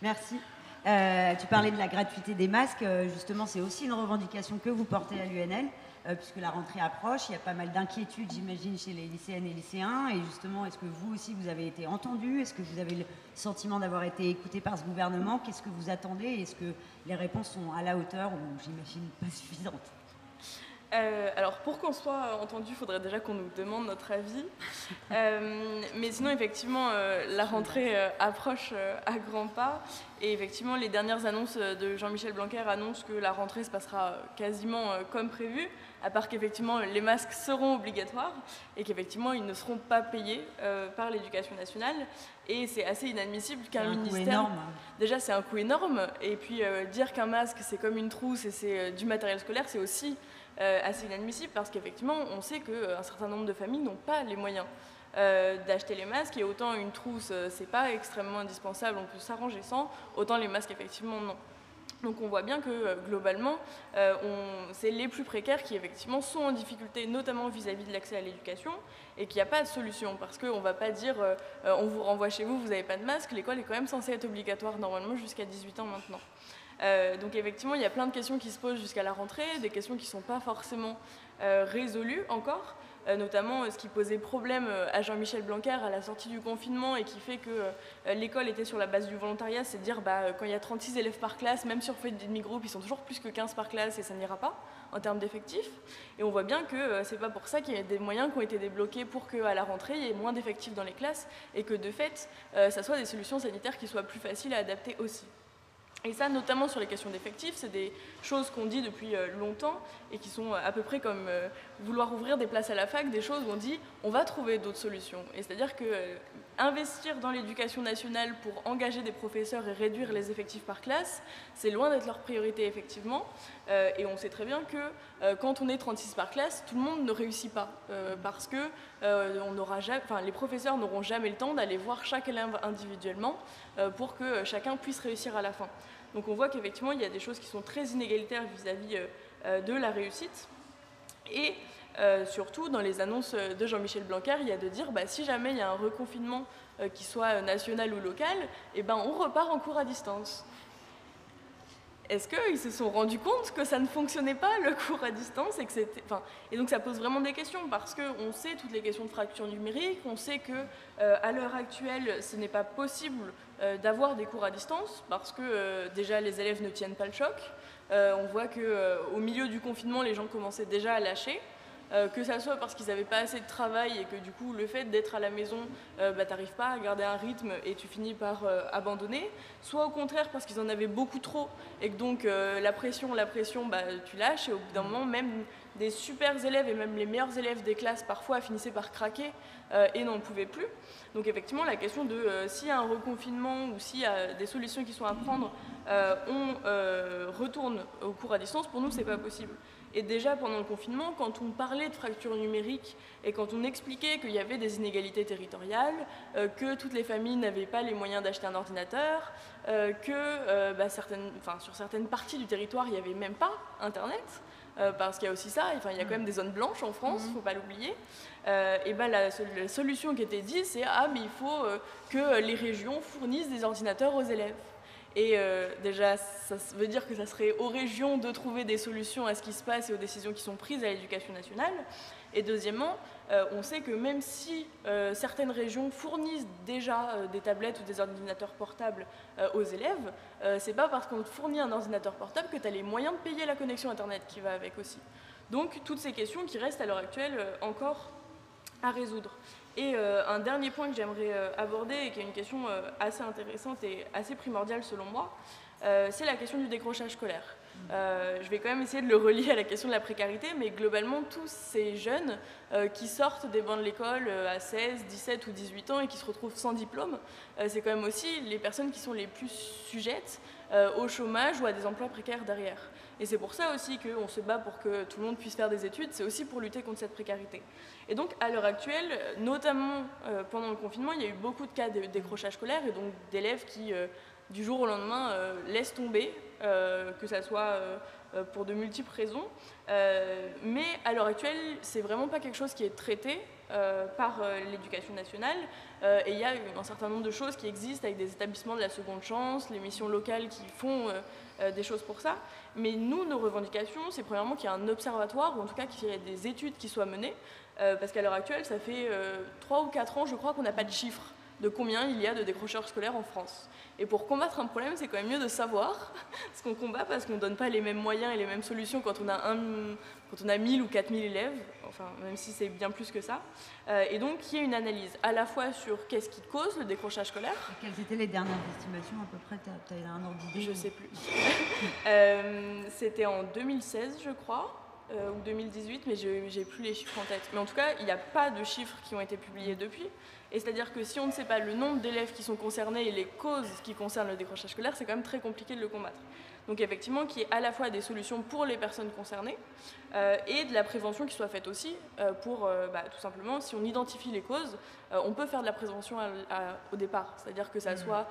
Merci. Tu parlais de la gratuité des masques. Justement, c'est aussi une revendication que vous portez à l'UNL, puisque la rentrée approche. Il y a pas mal d'inquiétudes, j'imagine, chez les lycéennes et lycéens. Et justement, est-ce que vous aussi, vous avez été entendus? Est-ce que vous avez le sentiment d'avoir été écoutés par ce gouvernement? Qu'est-ce que vous attendez? Est-ce que les réponses sont à la hauteur, ou, j'imagine, pas suffisantes? Alors, pour qu'on soit entendu, il faudrait déjà qu'on nous demande notre avis. Mais sinon, effectivement, la rentrée approche à grands pas. Et effectivement, les dernières annonces de Jean-Michel Blanquer annoncent que la rentrée se passera quasiment comme prévu, à part qu'effectivement, les masques seront obligatoires et qu'effectivement, ils ne seront pas payés par l'Éducation nationale. Et c'est assez inadmissible qu'un ministère... C'est un coût énorme. Déjà, c'est un coût énorme. Et puis, dire qu'un masque, c'est comme une trousse et c'est du matériel scolaire, c'est aussi... assez inadmissible, parce qu'effectivement, on sait qu'un certain nombre de familles n'ont pas les moyens d'acheter les masques, et autant une trousse, c'est pas extrêmement indispensable, on peut s'arranger sans, autant les masques, effectivement, non. Donc on voit bien que globalement, c'est les plus précaires qui effectivement sont en difficulté, notamment vis-à-vis de l'accès à l'éducation, et qu'il n'y a pas de solution, parce qu'on ne va pas dire on vous renvoie chez vous, vous n'avez pas de masque, l'école est quand même censée être obligatoire normalement jusqu'à 18 ans maintenant. Donc effectivement, il y a plein de questions qui se posent jusqu'à la rentrée, des questions qui ne sont pas forcément résolues encore, notamment ce qui posait problème à Jean-Michel Blanquer à la sortie du confinement et qui fait que l'école était sur la base du volontariat, c'est de dire quand il y a 36 élèves par classe, même si on fait des demi-groupes, ils sont toujours plus que 15 par classe et ça n'ira pas en termes d'effectifs. Et on voit bien que c'est pas pour ça qu'il y a des moyens qui ont été débloqués pour qu'à la rentrée, il y ait moins d'effectifs dans les classes et que de fait, ça soit des solutions sanitaires qui soient plus faciles à adapter aussi. Et ça, notamment sur les questions d'effectifs, c'est des choses qu'on dit depuis longtemps et qui sont à peu près comme vouloir ouvrir des places à la fac, des choses où on dit on va trouver d'autres solutions. Et c'est-à-dire que investir dans l'éducation nationale pour engager des professeurs et réduire les effectifs par classe, c'est loin d'être leur priorité effectivement. Et on sait très bien que quand on est 36 par classe, tout le monde ne réussit pas parce que les professeurs n'auront jamais le temps d'aller voir chaque élève individuellement pour que chacun puisse réussir à la fin. Donc on voit qu'effectivement il y a des choses qui sont très inégalitaires vis-à-vis de la réussite. Et surtout dans les annonces de Jean-Michel Blanquer, il y a de dire si jamais il y a un reconfinement qui soit national ou local, on repart en cours à distance. Est-ce qu'ils se sont rendus compte que ça ne fonctionnait pas, le cours à distance, et donc ça pose vraiment des questions, parce qu'on sait toutes les questions de fracture numérique, on sait qu'à l'heure actuelle, ce n'est pas possible d'avoir des cours à distance, parce que déjà les élèves ne tiennent pas le choc. On voit qu'au milieu du confinement, les gens commençaient déjà à lâcher. Que ça soit parce qu'ils n'avaient pas assez de travail et que du coup le fait d'être à la maison, t'arrives pas à garder un rythme et tu finis par abandonner, soit au contraire parce qu'ils en avaient beaucoup trop et que donc la pression, tu lâches, et au bout d'un moment même des super élèves et même les meilleurs élèves des classes parfois finissaient par craquer et n'en pouvaient plus. Donc effectivement la question de s'il y a un reconfinement ou s'il y a des solutions qui sont à prendre, on retourne au cours à distance, pour nous c'est pas possible. Et déjà pendant le confinement, quand on parlait de fracture numérique et quand on expliquait qu'il y avait des inégalités territoriales, que toutes les familles n'avaient pas les moyens d'acheter un ordinateur, que sur certaines parties du territoire, il n'y avait même pas Internet, parce qu'il y a aussi ça, il y a quand même des zones blanches en France, il ne faut pas l'oublier. La solution qui était dite, c'est mais il faut que les régions fournissent des ordinateurs aux élèves. Et déjà, ça veut dire que ça serait aux régions de trouver des solutions à ce qui se passe et aux décisions qui sont prises à l'éducation nationale. Et deuxièmement, on sait que même si certaines régions fournissent déjà des tablettes ou des ordinateurs portables aux élèves, c'est pas parce qu'on te fournit un ordinateur portable que tu as les moyens de payer la connexion Internet qui va avec aussi. Donc toutes ces questions qui restent à l'heure actuelle encore à résoudre. Et un dernier point que j'aimerais aborder, et qui est une question assez intéressante et assez primordiale selon moi, c'est la question du décrochage scolaire. Je vais quand même essayer de le relier à la question de la précarité, mais globalement, tous ces jeunes qui sortent des bancs de l'école à 16, 17 ou 18 ans et qui se retrouvent sans diplôme, c'est quand même aussi les personnes qui sont les plus sujettes au chômage ou à des emplois précaires derrière. Et c'est pour ça aussi qu'on se bat pour que tout le monde puisse faire des études, c'est aussi pour lutter contre cette précarité. Et donc à l'heure actuelle, notamment pendant le confinement, il y a eu beaucoup de cas de décrochage scolaire et donc d'élèves qui, du jour au lendemain, laissent tomber, que ça soit pour de multiples raisons. Mais à l'heure actuelle, c'est vraiment pas quelque chose qui est traité par l'éducation nationale. Et il y a un certain nombre de choses qui existent avec des établissements de la seconde chance, les missions locales qui font des choses pour ça. Mais nous, nos revendications, c'est premièrement qu'il y ait un observatoire, ou en tout cas qu'il y ait des études qui soient menées, parce qu'à l'heure actuelle, ça fait 3 ou 4 ans, je crois, qu'on n'a pas de chiffres de combien il y a de décrocheurs scolaires en France. Et pour combattre un problème, c'est quand même mieux de savoir ce qu'on combat, parce qu'on ne donne pas les mêmes moyens et les mêmes solutions quand on a 1000 ou 4000 élèves, enfin, même si c'est bien plus que ça. Et donc, il y a une analyse à la fois sur qu'est-ce qui cause le décrochage scolaire. Et quelles étaient les dernières estimations à peu près? Tu as un ordre d'idée? Je ne sais plus. C'était en 2016, je crois, ou 2018, mais je n'ai plus les chiffres en tête. Mais en tout cas, il n'y a pas de chiffres qui ont été publiés depuis. Et c'est-à-dire que si on ne sait pas le nombre d'élèves qui sont concernés et les causes qui concernent le décrochage scolaire, c'est quand même très compliqué de le combattre. Donc effectivement, qu'il y ait à la fois des solutions pour les personnes concernées et de la prévention qui soit faite aussi pour, tout simplement, si on identifie les causes, on peut faire de la prévention au départ. C'est-à-dire que ça soit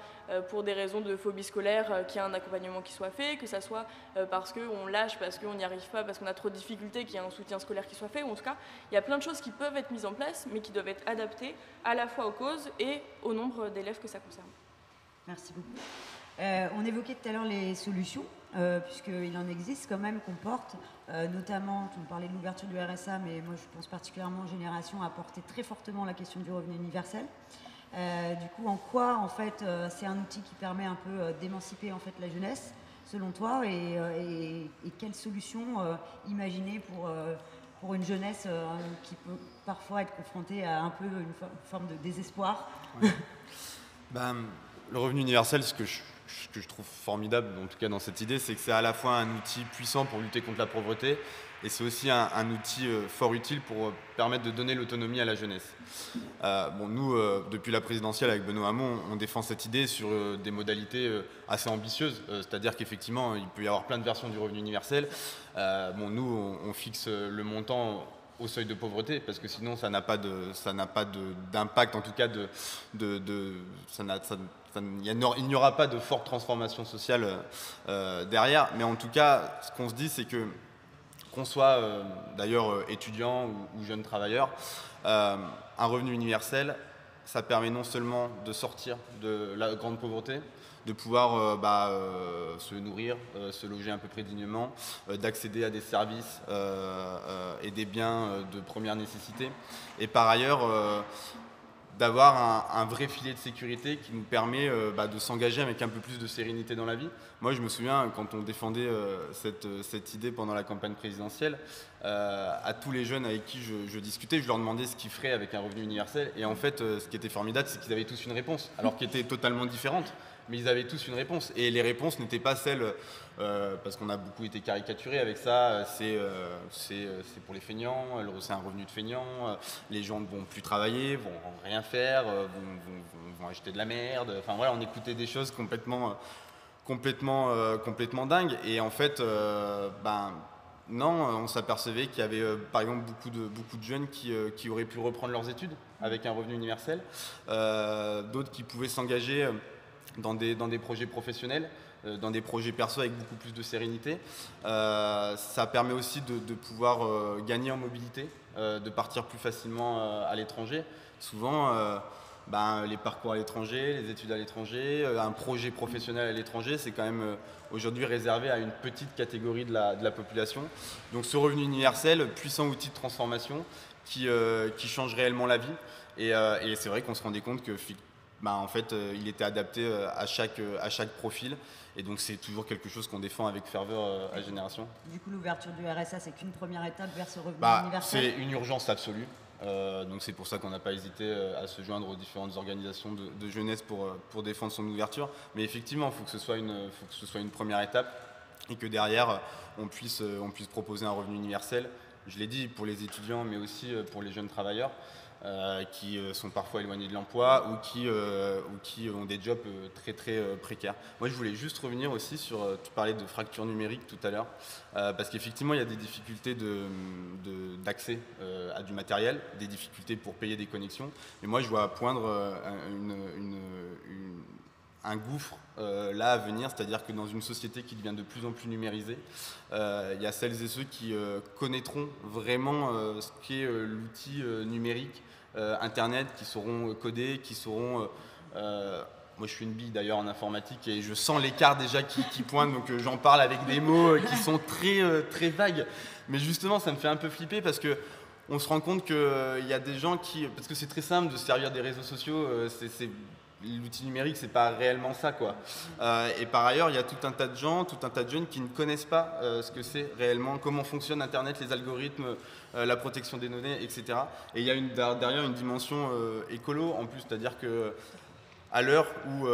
pour des raisons de phobie scolaire, qu'il y ait un accompagnement qui soit fait, que ça soit parce qu'on lâche, parce qu'on n'y arrive pas, parce qu'on a trop de difficultés, qu'il y ait un soutien scolaire qui soit fait. Ou en tout cas, il y a plein de choses qui peuvent être mises en place, mais qui doivent être adaptées à la fois aux causes et au nombre d'élèves que ça concerne. Merci beaucoup. On évoquait tout à l'heure les solutions, puisqu'il en existe quand même qu'on porte, notamment, tu me parlais de l'ouverture du RSA, mais moi je pense particulièrement aux générations à porter très fortement la question du revenu universel. Du coup, en quoi en fait c'est un outil qui permet un peu d'émanciper en fait la jeunesse, selon toi, et quelles solutions imaginer pour une jeunesse qui peut parfois être confrontée à un peu une forme de désespoir? Ouais. Le revenu universel, ce que je trouve formidable, en tout cas dans cette idée, c'est que c'est à la fois un outil puissant pour lutter contre la pauvreté et c'est aussi un outil fort utile pour permettre de donner l'autonomie à la jeunesse. Nous, depuis la présidentielle avec Benoît Hamon, on défend cette idée sur des modalités assez ambitieuses, c'est-à-dire qu'effectivement, il peut y avoir plein de versions du revenu universel. Nous, on fixe le montant au seuil de pauvreté, parce que sinon ça n'a pas d'impact, en tout cas il n'y aura pas de forte transformation sociale derrière. Mais en tout cas, ce qu'on se dit, c'est que qu'on soit d'ailleurs étudiant ou jeune travailleur, un revenu universel, ça permet non seulement de sortir de la grande pauvreté, de pouvoir se nourrir, se loger à peu près dignement, d'accéder à des services et des biens de première nécessité. Et par ailleurs, d'avoir un vrai filet de sécurité qui nous permet de s'engager avec un peu plus de sérénité dans la vie. Moi, je me souviens, quand on défendait cette idée pendant la campagne présidentielle, à tous les jeunes avec qui je discutais, je leur demandais ce qu'ils feraient avec un revenu universel. Et en fait, ce qui était formidable, c'est qu'ils avaient tous une réponse, alors qu'elle était totalement différente. Mais ils avaient tous une réponse. Et les réponses n'étaient pas celles, parce qu'on a beaucoup été caricaturés avec ça, c'est pour les feignants, c'est un revenu de feignant, les gens ne vont plus travailler, vont rien faire, vont acheter de la merde. Enfin voilà, on écoutait des choses complètement dingues. Et en fait, non, on s'apercevait qu'il y avait par exemple beaucoup de jeunes qui auraient pu reprendre leurs études avec un revenu universel, d'autres qui pouvaient s'engager dans des projets professionnels, dans des projets perso avec beaucoup plus de sérénité. Ça permet aussi de pouvoir gagner en mobilité, de partir plus facilement à l'étranger. Souvent, les parcours à l'étranger, les études à l'étranger, un projet professionnel à l'étranger, c'est quand même aujourd'hui réservé à une petite catégorie de la population. Donc ce revenu universel, puissant outil de transformation qui change réellement la vie. Et c'est vrai qu'on se rendait compte que en fait, il était adapté à chaque profil. Et donc, c'est toujours quelque chose qu'on défend avec ferveur à Génération. Du coup, l'ouverture du RSA, c'est qu'une première étape vers ce revenu universel. C'est une urgence absolue. Donc, c'est pour ça qu'on n'a pas hésité à se joindre aux différentes organisations de jeunesse pour défendre son ouverture. Mais effectivement, il faut que ce soit une première étape et que derrière, on puisse proposer un revenu universel. Je l'ai dit, pour les étudiants, mais aussi pour les jeunes travailleurs. Qui sont parfois éloignés de l'emploi ou qui ont des jobs très très précaires. Moi je voulais juste revenir aussi sur, tu parlais de fracture numérique tout à l'heure, parce qu'effectivement il y a des difficultés d'accès à du matériel, des difficultés pour payer des connexions, mais moi je vois poindre un gouffre là à venir, c'est-à-dire que dans une société qui devient de plus en plus numérisée, il y a celles et ceux qui connaîtront vraiment ce qu'est l'outil numérique, Internet, qui sauront coder, qui sauront... moi je suis une bille d'ailleurs en informatique et je sens l'écart déjà qui pointe, donc j'en parle avec des mots qui sont très, très vagues. Mais justement ça me fait un peu flipper parce que on se rend compte qu'il y a des gens qui... Parce que c'est très simple de se servir des réseaux sociaux, l'outil numérique, c'est pas réellement ça, quoi. Et par ailleurs, il y a tout un tas de gens, tout un tas de jeunes qui ne connaissent pas ce que c'est réellement, comment fonctionne Internet, les algorithmes, la protection des données, etc. Et il y a derrière une dimension écolo en plus, c'est-à-dire que à l'heure où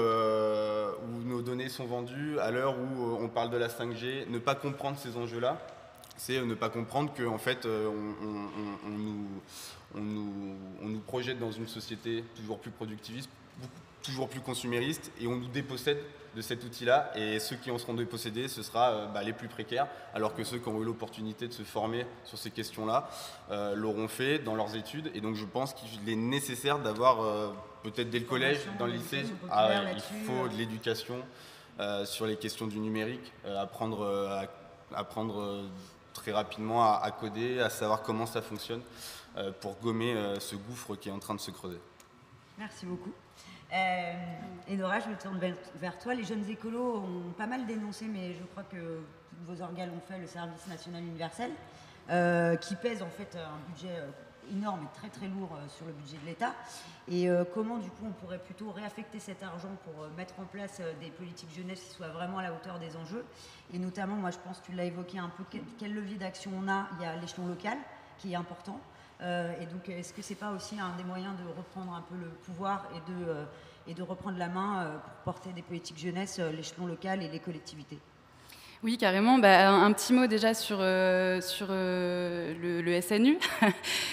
nos données sont vendues, à l'heure où on parle de la 5G, ne pas comprendre ces enjeux-là, c'est ne pas comprendre qu'en fait, on nous projette dans une société toujours plus productiviste, toujours plus consumériste, et on nous dépossède de cet outil-là, et ceux qui en seront dépossédés, ce sera les plus précaires, alors que ceux qui ont eu l'opportunité de se former sur ces questions-là l'auront fait dans leurs études. Et donc je pense qu'il est nécessaire d'avoir, peut-être dès le collège, dans le lycée, il faut de l'éducation sur les questions du numérique, apprendre très rapidement à coder, à savoir comment ça fonctionne, pour gommer ce gouffre qui est en train de se creuser. Merci beaucoup. Enora, je me tourne vers toi. Les jeunes écolos ont pas mal dénoncé, mais je crois que vos organes l'ont fait, le service national universel, qui pèse en fait un budget énorme et très très lourd sur le budget de l'État. Et comment du coup on pourrait plutôt réaffecter cet argent pour mettre en place des politiques jeunesse qui soient vraiment à la hauteur des enjeux. Et notamment, moi je pense que tu l'as évoqué un peu, quel levier d'action on a. Il y a l'échelon local qui est important. Et donc, est-ce que c'est pas aussi un des moyens de reprendre un peu le pouvoir et de reprendre la main pour porter des politiques jeunesse, l'échelon local et les collectivités? Oui, carrément. Un petit mot déjà sur le SNU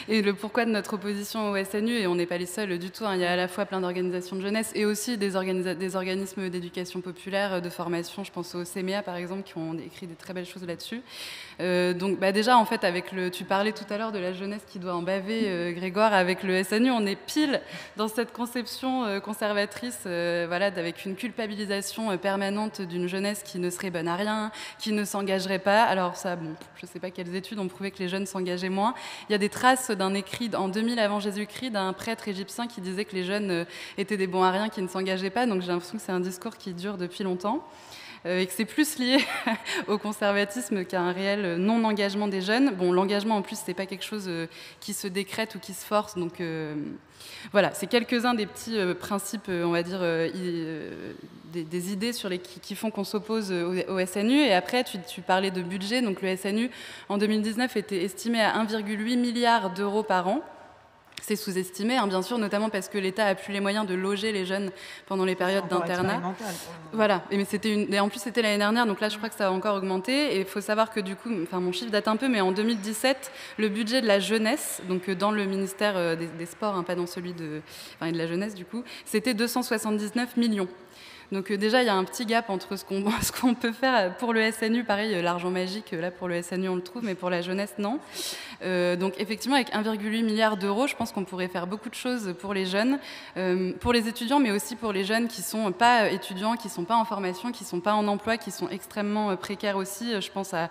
et le pourquoi de notre opposition au SNU. Et on n'est pas les seuls du tout. Il y a à la fois plein d'organisations de jeunesse et aussi des organismes d'éducation populaire, de formation. Je pense au CMEA, par exemple, qui ont écrit des très belles choses là-dessus. Donc déjà, en fait, tu parlais tout à l'heure de la jeunesse qui doit en baver, Grégoire. Avec le SNU, on est pile dans cette conception conservatrice, avec une culpabilisation permanente d'une jeunesse qui ne serait bonne à rien, qui ne s'engagerait pas. Alors ça, je ne sais pas quelles études ont prouvé que les jeunes s'engageaient moins. Il y a des traces d'un écrit en 2000 avant Jésus-Christ d'un prêtre égyptien qui disait que les jeunes étaient des bons à rien, qui ne s'engageaient pas. Donc j'ai l'impression que c'est un discours qui dure depuis longtemps. Et que c'est plus lié au conservatisme qu'à un réel non-engagement des jeunes. L'engagement, en plus, c'est pas quelque chose qui se décrète ou qui se force. Donc voilà, c'est quelques-uns des petits principes, on va dire, des idées qui font qu'on s'oppose au SNU. Et après, tu parlais de budget. Donc le SNU, en 2019, était estimé à 1,8 milliard d'euros par an. C'est sous-estimé, bien sûr, notamment parce que l'État n'a plus les moyens de loger les jeunes pendant les périodes d'internat. Voilà, et en plus c'était l'année dernière, donc là je crois que ça a encore augmenté. Et il faut savoir que du coup, mon chiffre date un peu, mais en 2017, le budget de la jeunesse, donc dans le ministère des Sports, pas dans celui de la jeunesse du coup, c'était 279 millions. Donc déjà, il y a un petit gap entre ce qu'on peut faire pour le SNU. Pareil, l'argent magique, là, pour le SNU, on le trouve, mais pour la jeunesse, non. Donc effectivement, avec 1,8 milliard d'euros, je pense qu'on pourrait faire beaucoup de choses pour les jeunes, pour les étudiants, mais aussi pour les jeunes qui ne sont pas étudiants, qui ne sont pas en formation, qui ne sont pas en emploi, qui sont extrêmement précaires aussi. Je pense à...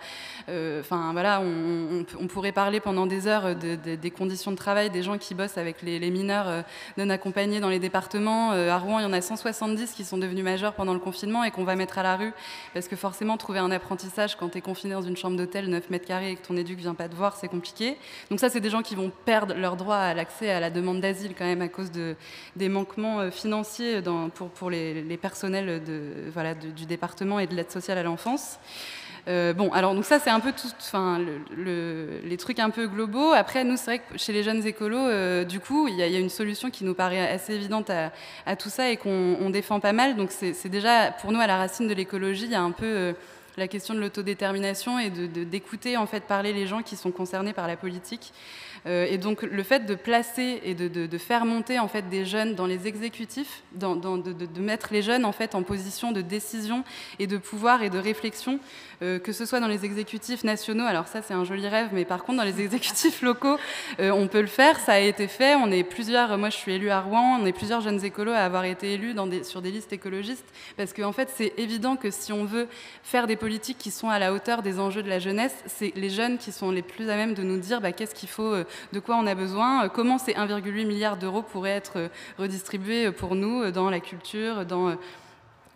on pourrait parler pendant des heures des conditions de travail des gens qui bossent avec les mineurs non accompagnés dans les départements. À Rouen, il y en a 170 qui sont devenus majeurs pendant le confinement et qu'on va mettre à la rue, parce que forcément, trouver un apprentissage quand tu es confiné dans une chambre d'hôtel 9 mètres carrés et que ton éduc ne vient pas te voir, c'est compliqué. Donc ça, c'est des gens qui vont perdre leur droit à l'accès à la demande d'asile quand même à cause des manquements financiers pour les personnels du département et de l'aide sociale à l'enfance. Alors donc ça c'est un peu les trucs un peu globaux. Après nous c'est vrai que chez les jeunes écolos, du coup il y a une solution qui nous paraît assez évidente à tout ça et qu'on défend pas mal. Donc c'est déjà pour nous à la racine de l'écologie, il y a un peu la question de l'autodétermination et d'écouter en fait parler les gens qui sont concernés par la politique. Et donc le fait de placer et de faire monter en fait des jeunes dans les exécutifs, de mettre les jeunes en fait en position de décision et de pouvoir et de réflexion, que ce soit dans les exécutifs nationaux, alors ça c'est un joli rêve, mais par contre dans les exécutifs locaux, on peut le faire, ça a été fait, on est plusieurs, moi je suis élue à Rouen, on est plusieurs jeunes écolos à avoir été élus sur des listes écologistes, parce qu'en fait c'est évident que si on veut faire des politiques qui sont à la hauteur des enjeux de la jeunesse, c'est les jeunes qui sont les plus à même de nous dire qu'est-ce qu'il faut, de quoi on a besoin, comment ces 1,8 milliard d'euros pourraient être redistribués pour nous dans la culture, dans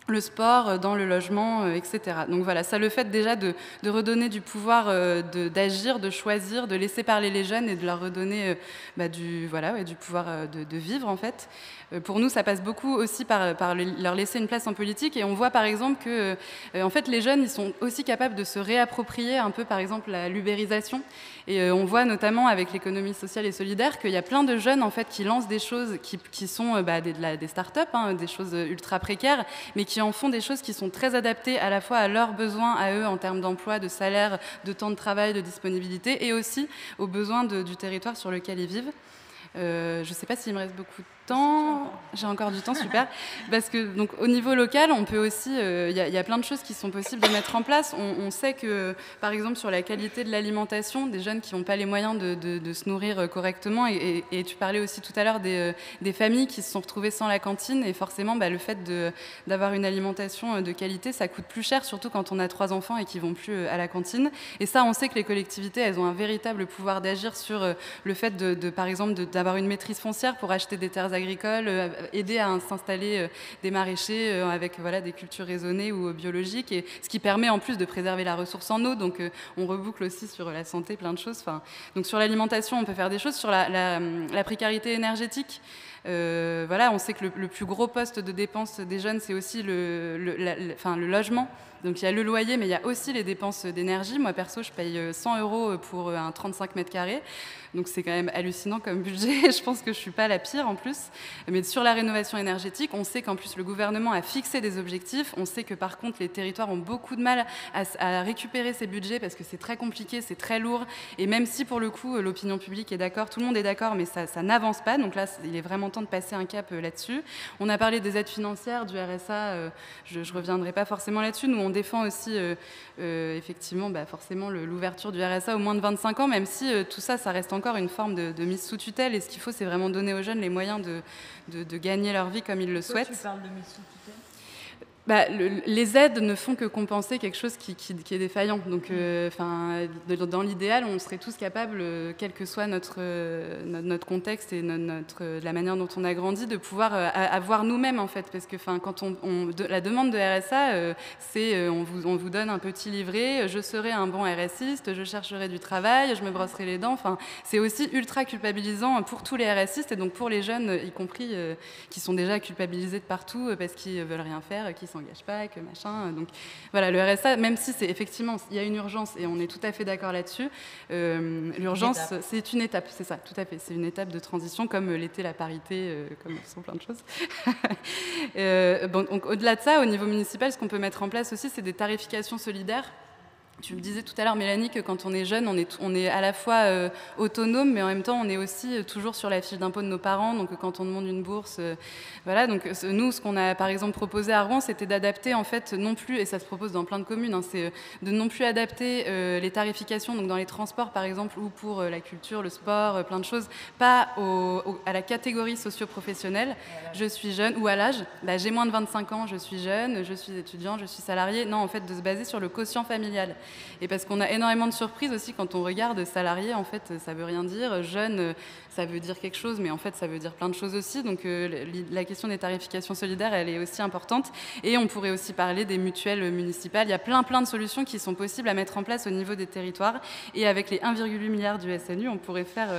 le sport, dans le logement, etc. Donc voilà, ça le fait déjà de redonner du pouvoir d'agir, de choisir, de laisser parler les jeunes et de leur redonner du pouvoir de vivre en fait. Pour nous, ça passe beaucoup aussi par leur laisser une place en politique. Et on voit par exemple que en fait, les jeunes, ils sont aussi capables de se réapproprier un peu, par exemple, l'ubérisation. Et on voit notamment avec l'économie sociale et solidaire qu'il y a plein de jeunes en fait, qui lancent des choses qui sont des start-up, des choses ultra précaires, mais qui en font des choses qui sont très adaptées à la fois à leurs besoins, à eux, en termes d'emploi, de salaire, de temps de travail, de disponibilité, et aussi aux besoins du territoire sur lequel ils vivent. Je ne sais pas s'il me reste beaucoup de temps. J'ai encore du temps, super. Parce que donc, au niveau local, on peut aussi, y a plein de choses qui sont possibles de mettre en place. On sait que, par exemple, sur la qualité de l'alimentation, des jeunes qui n'ont pas les moyens de se nourrir correctement, et tu parlais aussi tout à l'heure des familles qui se sont retrouvées sans la cantine, et forcément, le fait d'avoir une alimentation de qualité, ça coûte plus cher, surtout quand on a 3 enfants et qu'ils ne vont plus à la cantine. Et ça, on sait que les collectivités, elles ont un véritable pouvoir d'agir sur le fait par exemple, d'avoir une maîtrise foncière pour acheter des terres agricoles, aider à s'installer des maraîchers avec des cultures raisonnées ou biologiques, et ce qui permet en plus de préserver la ressource en eau. Donc on reboucle aussi sur la santé, plein de choses. Donc sur l'alimentation, on peut faire des choses. Sur la précarité énergétique, on sait que le plus gros poste de dépense des jeunes, c'est aussi le logement. Donc il y a le loyer, mais il y a aussi les dépenses d'énergie. Moi, perso, je paye 100 € pour un 35 mètres carrés. Donc c'est quand même hallucinant comme budget. Je pense que je ne suis pas la pire en plus. Mais sur la rénovation énergétique, on sait qu'en plus le gouvernement a fixé des objectifs. On sait que par contre les territoires ont beaucoup de mal à récupérer ces budgets parce que c'est très compliqué, c'est très lourd. Et même si pour le coup l'opinion publique est d'accord, tout le monde est d'accord, mais ça n'avance pas. Donc là, il est vraiment temps de passer un cap là-dessus. On a parlé des aides financières, du RSA. Je ne reviendrai pas forcément là-dessus. Nous, on défend aussi effectivement forcément l'ouverture du RSA aux moins de 25 ans, même si tout ça, ça reste encore une forme de mise sous tutelle. Et ce qu'il faut, c'est vraiment donner aux jeunes les moyens de gagner leur vie comme ils le souhaitent. Tu parles de mise sous tutelle ? Les aides ne font que compenser quelque chose qui est défaillant. Donc, dans l'idéal, on serait tous capables, quel que soit notre contexte et la manière dont on a grandi, de pouvoir avoir nous-mêmes, en fait. Parce que quand la demande de RSA, c'est on vous donne un petit livret, je serai un bon RSiste, je chercherai du travail, je me brosserai les dents. C'est aussi ultra culpabilisant pour tous les RSistes et donc pour les jeunes, y compris, qui sont déjà culpabilisés de partout parce qu'ils veulent rien faire, qui s'engage pas, que machin. Donc voilà, le RSA, même si c'est effectivement, il y a une urgence et on est tout à fait d'accord là-dessus, l'urgence, c'est une étape, c'est ça, tout à fait. C'est une étape de transition comme l'était la parité, comme sont plein de choses. Donc au-delà de ça, au niveau municipal, ce qu'on peut mettre en place aussi, c'est des tarifications solidaires. Tu me disais tout à l'heure, Mélanie, que quand on est jeune, on est à la fois autonome, mais en même temps, on est aussi toujours sur la fiche d'impôt de nos parents. Donc, quand on demande une bourse, voilà. Donc, nous, ce qu'on a, par exemple, proposé à Rouen, c'était d'adapter, en fait, non plus, et ça se propose dans plein de communes, c'est de non plus adapter les tarifications, donc dans les transports, par exemple, ou pour la culture, le sport, plein de choses, pas à la catégorie socio-professionnelle. Je suis jeune, ou à l'âge. J'ai moins de 25 ans, je suis jeune, je suis étudiant, je suis salarié. Non, en fait, de se baser sur le quotient familial. Et parce qu'on a énormément de surprises aussi quand on regarde salarié, en fait, ça veut rien dire. Jeune, ça veut dire quelque chose, mais en fait, ça veut dire plein de choses aussi. Donc, la question des tarifications solidaires, elle est aussi importante. Et on pourrait aussi parler des mutuelles municipales. Il y a plein de solutions qui sont possibles à mettre en place au niveau des territoires. Et avec les 1,8 milliard du SNU, on pourrait faire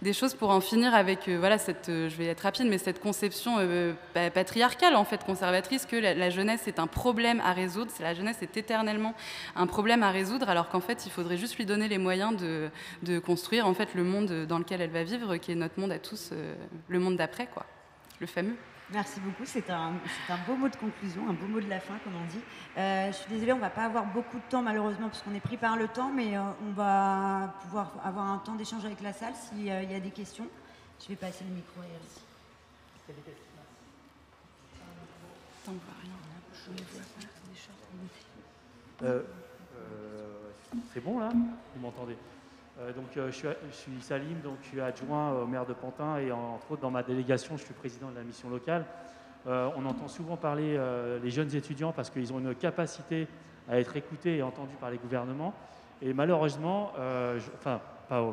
des choses pour en finir avec, je vais être rapide, mais cette conception patriarcale, en fait, conservatrice, que la jeunesse est un problème à résoudre. La jeunesse est éternellement un problème à résoudre, alors qu'en fait, il faudrait juste lui donner les moyens de construire, en fait, le monde dans lequel elle va vivre, qui est notre monde à tous, le monde d'après, quoi, le fameux. Merci beaucoup, c'est un beau mot de conclusion, un beau mot de la fin, comme on dit. Je suis désolée, on ne va pas avoir beaucoup de temps malheureusement, parce qu'on est pris par le temps, mais on va pouvoir avoir un temps d'échange avec la salle s'il y a des questions. Je vais passer le micro à Eric. Il y a des questions. On voit rien. C'est bon là? Vous m'entendez? Je suis Salim, donc je suis adjoint au maire de Pantin et entre autres dans ma délégation, je suis président de la mission locale. On entend souvent parler les jeunes étudiants parce qu'ils ont une capacité à être écoutés et entendus par les gouvernements. Et malheureusement, pas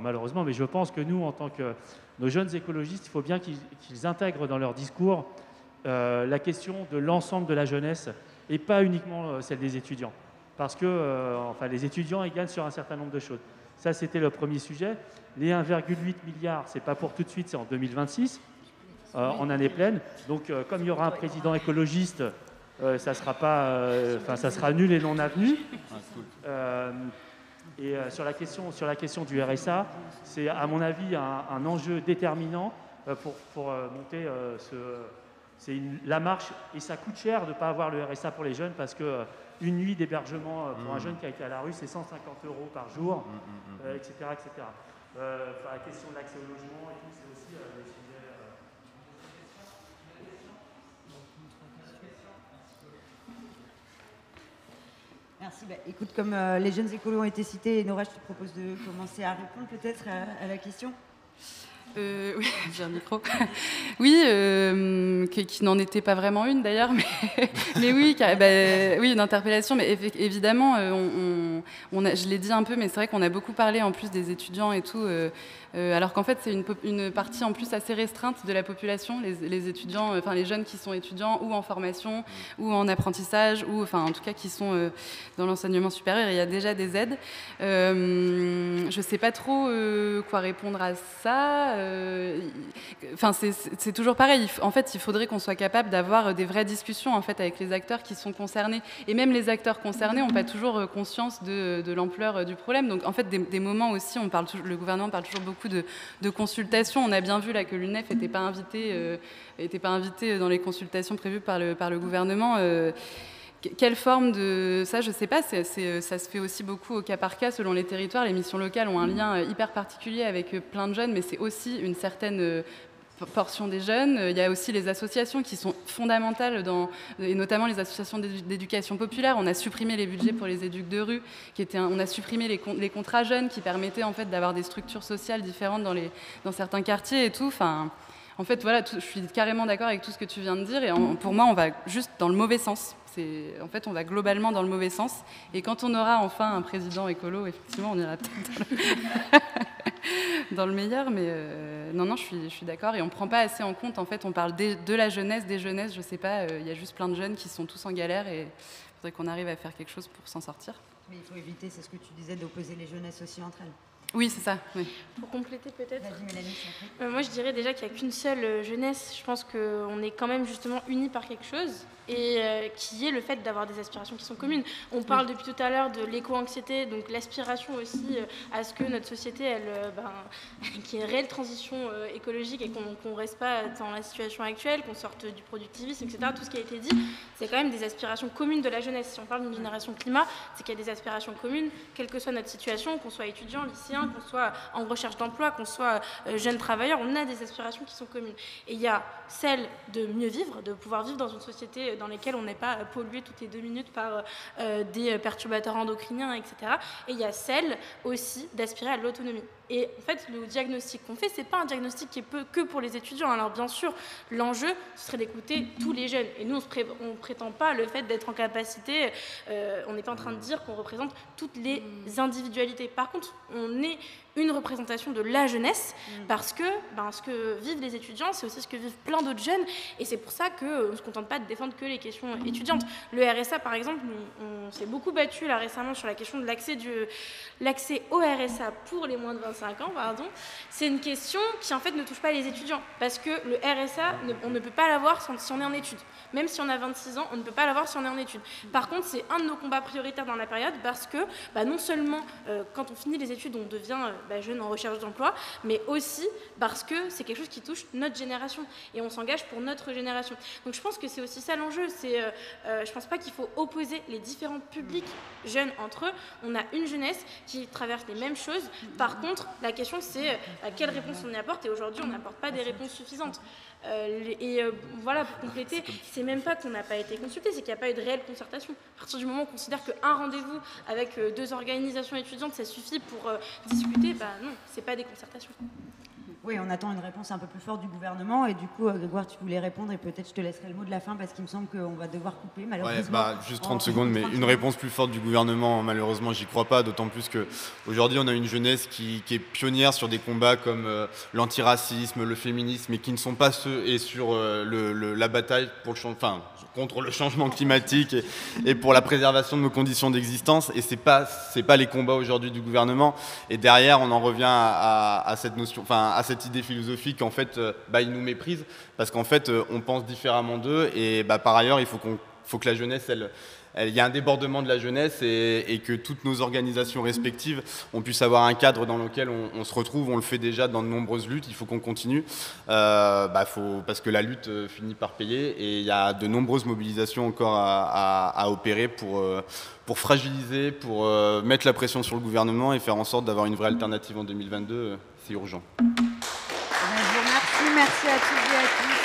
malheureusement, mais je pense que nous, en tant que nos jeunes écologistes, il faut bien qu'ils intègrent dans leur discours la question de l'ensemble de la jeunesse et pas uniquement celle des étudiants. Parce que les étudiants, ils gagnent sur un certain nombre de choses. Ça, c'était le premier sujet. Les 1,8 milliard, ce n'est pas pour tout de suite, c'est en 2026, en année pleine. Donc, comme il y aura un président écologiste, ça sera nul et non avenu. Sur la question du RSA, c'est à mon avis un enjeu déterminant pour monter la marche. Et ça coûte cher de ne pas avoir le RSA pour les jeunes parce que une nuit d'hébergement pour un jeune qui a été à la rue, c'est 150 € par jour, etc., etc. La question de l'accès au logement et tout, c'est aussi des sujets. Merci. Écoute, comme les jeunes écolos ont été cités, Nora, je te propose de commencer à répondre peut-être à la question. Oui, j'ai un micro. Oui, qui n'en était pas vraiment une d'ailleurs, mais oui, oui, une interpellation. Mais évidemment, je l'ai dit un peu, mais c'est vrai qu'on a beaucoup parlé en plus des étudiants et tout, alors qu'en fait c'est une partie en plus assez restreinte de la population, les étudiants, enfin les jeunes qui sont étudiants ou en formation ou en apprentissage ou enfin en tout cas qui sont dans l'enseignement supérieur. Il y a déjà des aides. Je ne sais pas trop quoi répondre à ça. Enfin, c'est toujours pareil. En fait, il faudrait qu'on soit capable d'avoir des vraies discussions en fait, avec les acteurs qui sont concernés. Et même les acteurs concernés n'ont pas toujours conscience de l'ampleur du problème. Donc, en fait, des moments aussi, le gouvernement parle toujours beaucoup de consultations. On a bien vu là, que l'UNEF n'était pas invité dans les consultations prévues par le gouvernement. Quelle forme de ça, je ne sais pas, ça se fait aussi beaucoup au cas par cas selon les territoires. Les missions locales ont un lien hyper particulier avec plein de jeunes, mais c'est aussi une certaine portion des jeunes. Il y a aussi les associations qui sont fondamentales, et notamment les associations d'éducation populaire. On a supprimé les budgets pour les éducs de rue, on a supprimé les contrats jeunes qui permettaient en fait, d'avoir des structures sociales différentes dans certains quartiers et tout. Enfin, en fait, voilà, je suis carrément d'accord avec tout ce que tu viens de dire. Et pour moi, on va juste dans le mauvais sens. En fait, on va globalement dans le mauvais sens. Et quand on aura enfin un président écolo, effectivement, on ira peut-être dans le meilleur. Mais non, je suis d'accord. Et on ne prend pas assez en compte. En fait, on parle de la jeunesse, des jeunesses. Je ne sais pas, il y a juste plein de jeunes qui sont tous en galère. Et il faudrait qu'on arrive à faire quelque chose pour s'en sortir. Mais il faut éviter, c'est ce que tu disais, d'opposer les jeunesses aussi entre elles. Oui, c'est ça. Oui. Pour compléter peut-être. Vas-y, Mélanie, moi, je dirais déjà qu'il n'y a qu'une seule jeunesse. Je pense qu'on est quand même justement unis par quelque chose et qui est le fait d'avoir des aspirations qui sont communes. On parle depuis tout à l'heure de l'éco-anxiété, donc l'aspiration aussi à ce que notre société, qu'il y ait une réelle transition écologique et qu'on ne reste pas dans la situation actuelle, qu'on sorte du productivisme, etc. Tout ce qui a été dit, c'est quand même des aspirations communes de la jeunesse. Si on parle d'une génération climat, c'est qu'il y a des aspirations communes, quelle que soit notre situation, qu'on soit étudiant, lycéen, qu'on soit en recherche d'emploi, qu'on soit jeune travailleur, on a des aspirations qui sont communes. Et il y a celle de mieux vivre, de pouvoir vivre dans une société dans laquelle on n'est pas pollué toutes les 2 minutes par des perturbateurs endocriniens, etc. Et il y a celle aussi d'aspirer à l'autonomie. Et en fait, le diagnostic qu'on fait, c'est pas un diagnostic qui est que pour les étudiants. Alors bien sûr, l'enjeu, ce serait d'écouter tous les jeunes. Et nous, on prétend pas le fait d'être en capacité, on n'est pas en train de dire qu'on représente toutes les individualités. Par contre, on est une représentation de la jeunesse parce que ce que vivent les étudiants, c'est aussi ce que vivent plein d'autres jeunes. Et c'est pour ça qu'on ne se contente pas de défendre que les questions étudiantes. Le RSA, par exemple, on s'est beaucoup battu là récemment sur la question de l'accès au RSA pour les moins de 25 ans. C'est une question qui en fait ne touche pas les étudiants parce que le RSA, on ne peut pas l'avoir si on est en études. Même si on a 26 ans, on ne peut pas l'avoir si on est en études. Par contre, c'est un de nos combats prioritaires dans la période parce que non seulement quand on finit les études, on devient jeune en recherche d'emploi, mais aussi parce que c'est quelque chose qui touche notre génération et on s'engage pour notre génération. Donc je pense que c'est aussi ça l'enjeu. Je pense pas qu'il faut opposer les différents publics jeunes entre eux. On a une jeunesse qui traverse les mêmes choses. Par contre, la question c'est à quelle réponse on y apporte et aujourd'hui on n'apporte pas des réponses suffisantes. Voilà, pour compléter, c'est même pas qu'on n'a pas été consulté, c'est qu'il n'y a pas eu de réelle concertation. À partir du moment où on considère qu'un rendez-vous avec 2 organisations étudiantes, ça suffit pour discuter, non, c'est pas des concertations. Oui, on attend une réponse un peu plus forte du gouvernement. Et du coup, Grégoire, tu voulais répondre et peut-être je te laisserai le mot de la fin parce qu'il me semble qu'on va devoir couper, malheureusement. Ouais, juste 30 secondes, mais une réponse plus forte du gouvernement, malheureusement, j'y crois pas. D'autant plus qu'aujourd'hui, on a une jeunesse qui est pionnière sur des combats comme l'antiracisme, le féminisme, et qui ne sont pas ceux et sur la bataille contre le changement climatique et pour la préservation de nos conditions d'existence. Et c'est pas les combats aujourd'hui du gouvernement. Et derrière, on en revient à cette notion, à cette idée philosophique en fait, ils nous méprisent parce qu'en fait, on pense différemment d'eux et par ailleurs, il faut qu'on faut que la jeunesse, il y a un débordement de la jeunesse et que toutes nos organisations respectives, on puisse avoir un cadre dans lequel on se retrouve. On le fait déjà dans de nombreuses luttes, il faut qu'on continue, parce que la lutte finit par payer et il y a de nombreuses mobilisations encore à opérer pour fragiliser, pour mettre la pression sur le gouvernement et faire en sorte d'avoir une vraie alternative en 2022. C'est urgent. Je vous remercie, merci à toutes et à tous.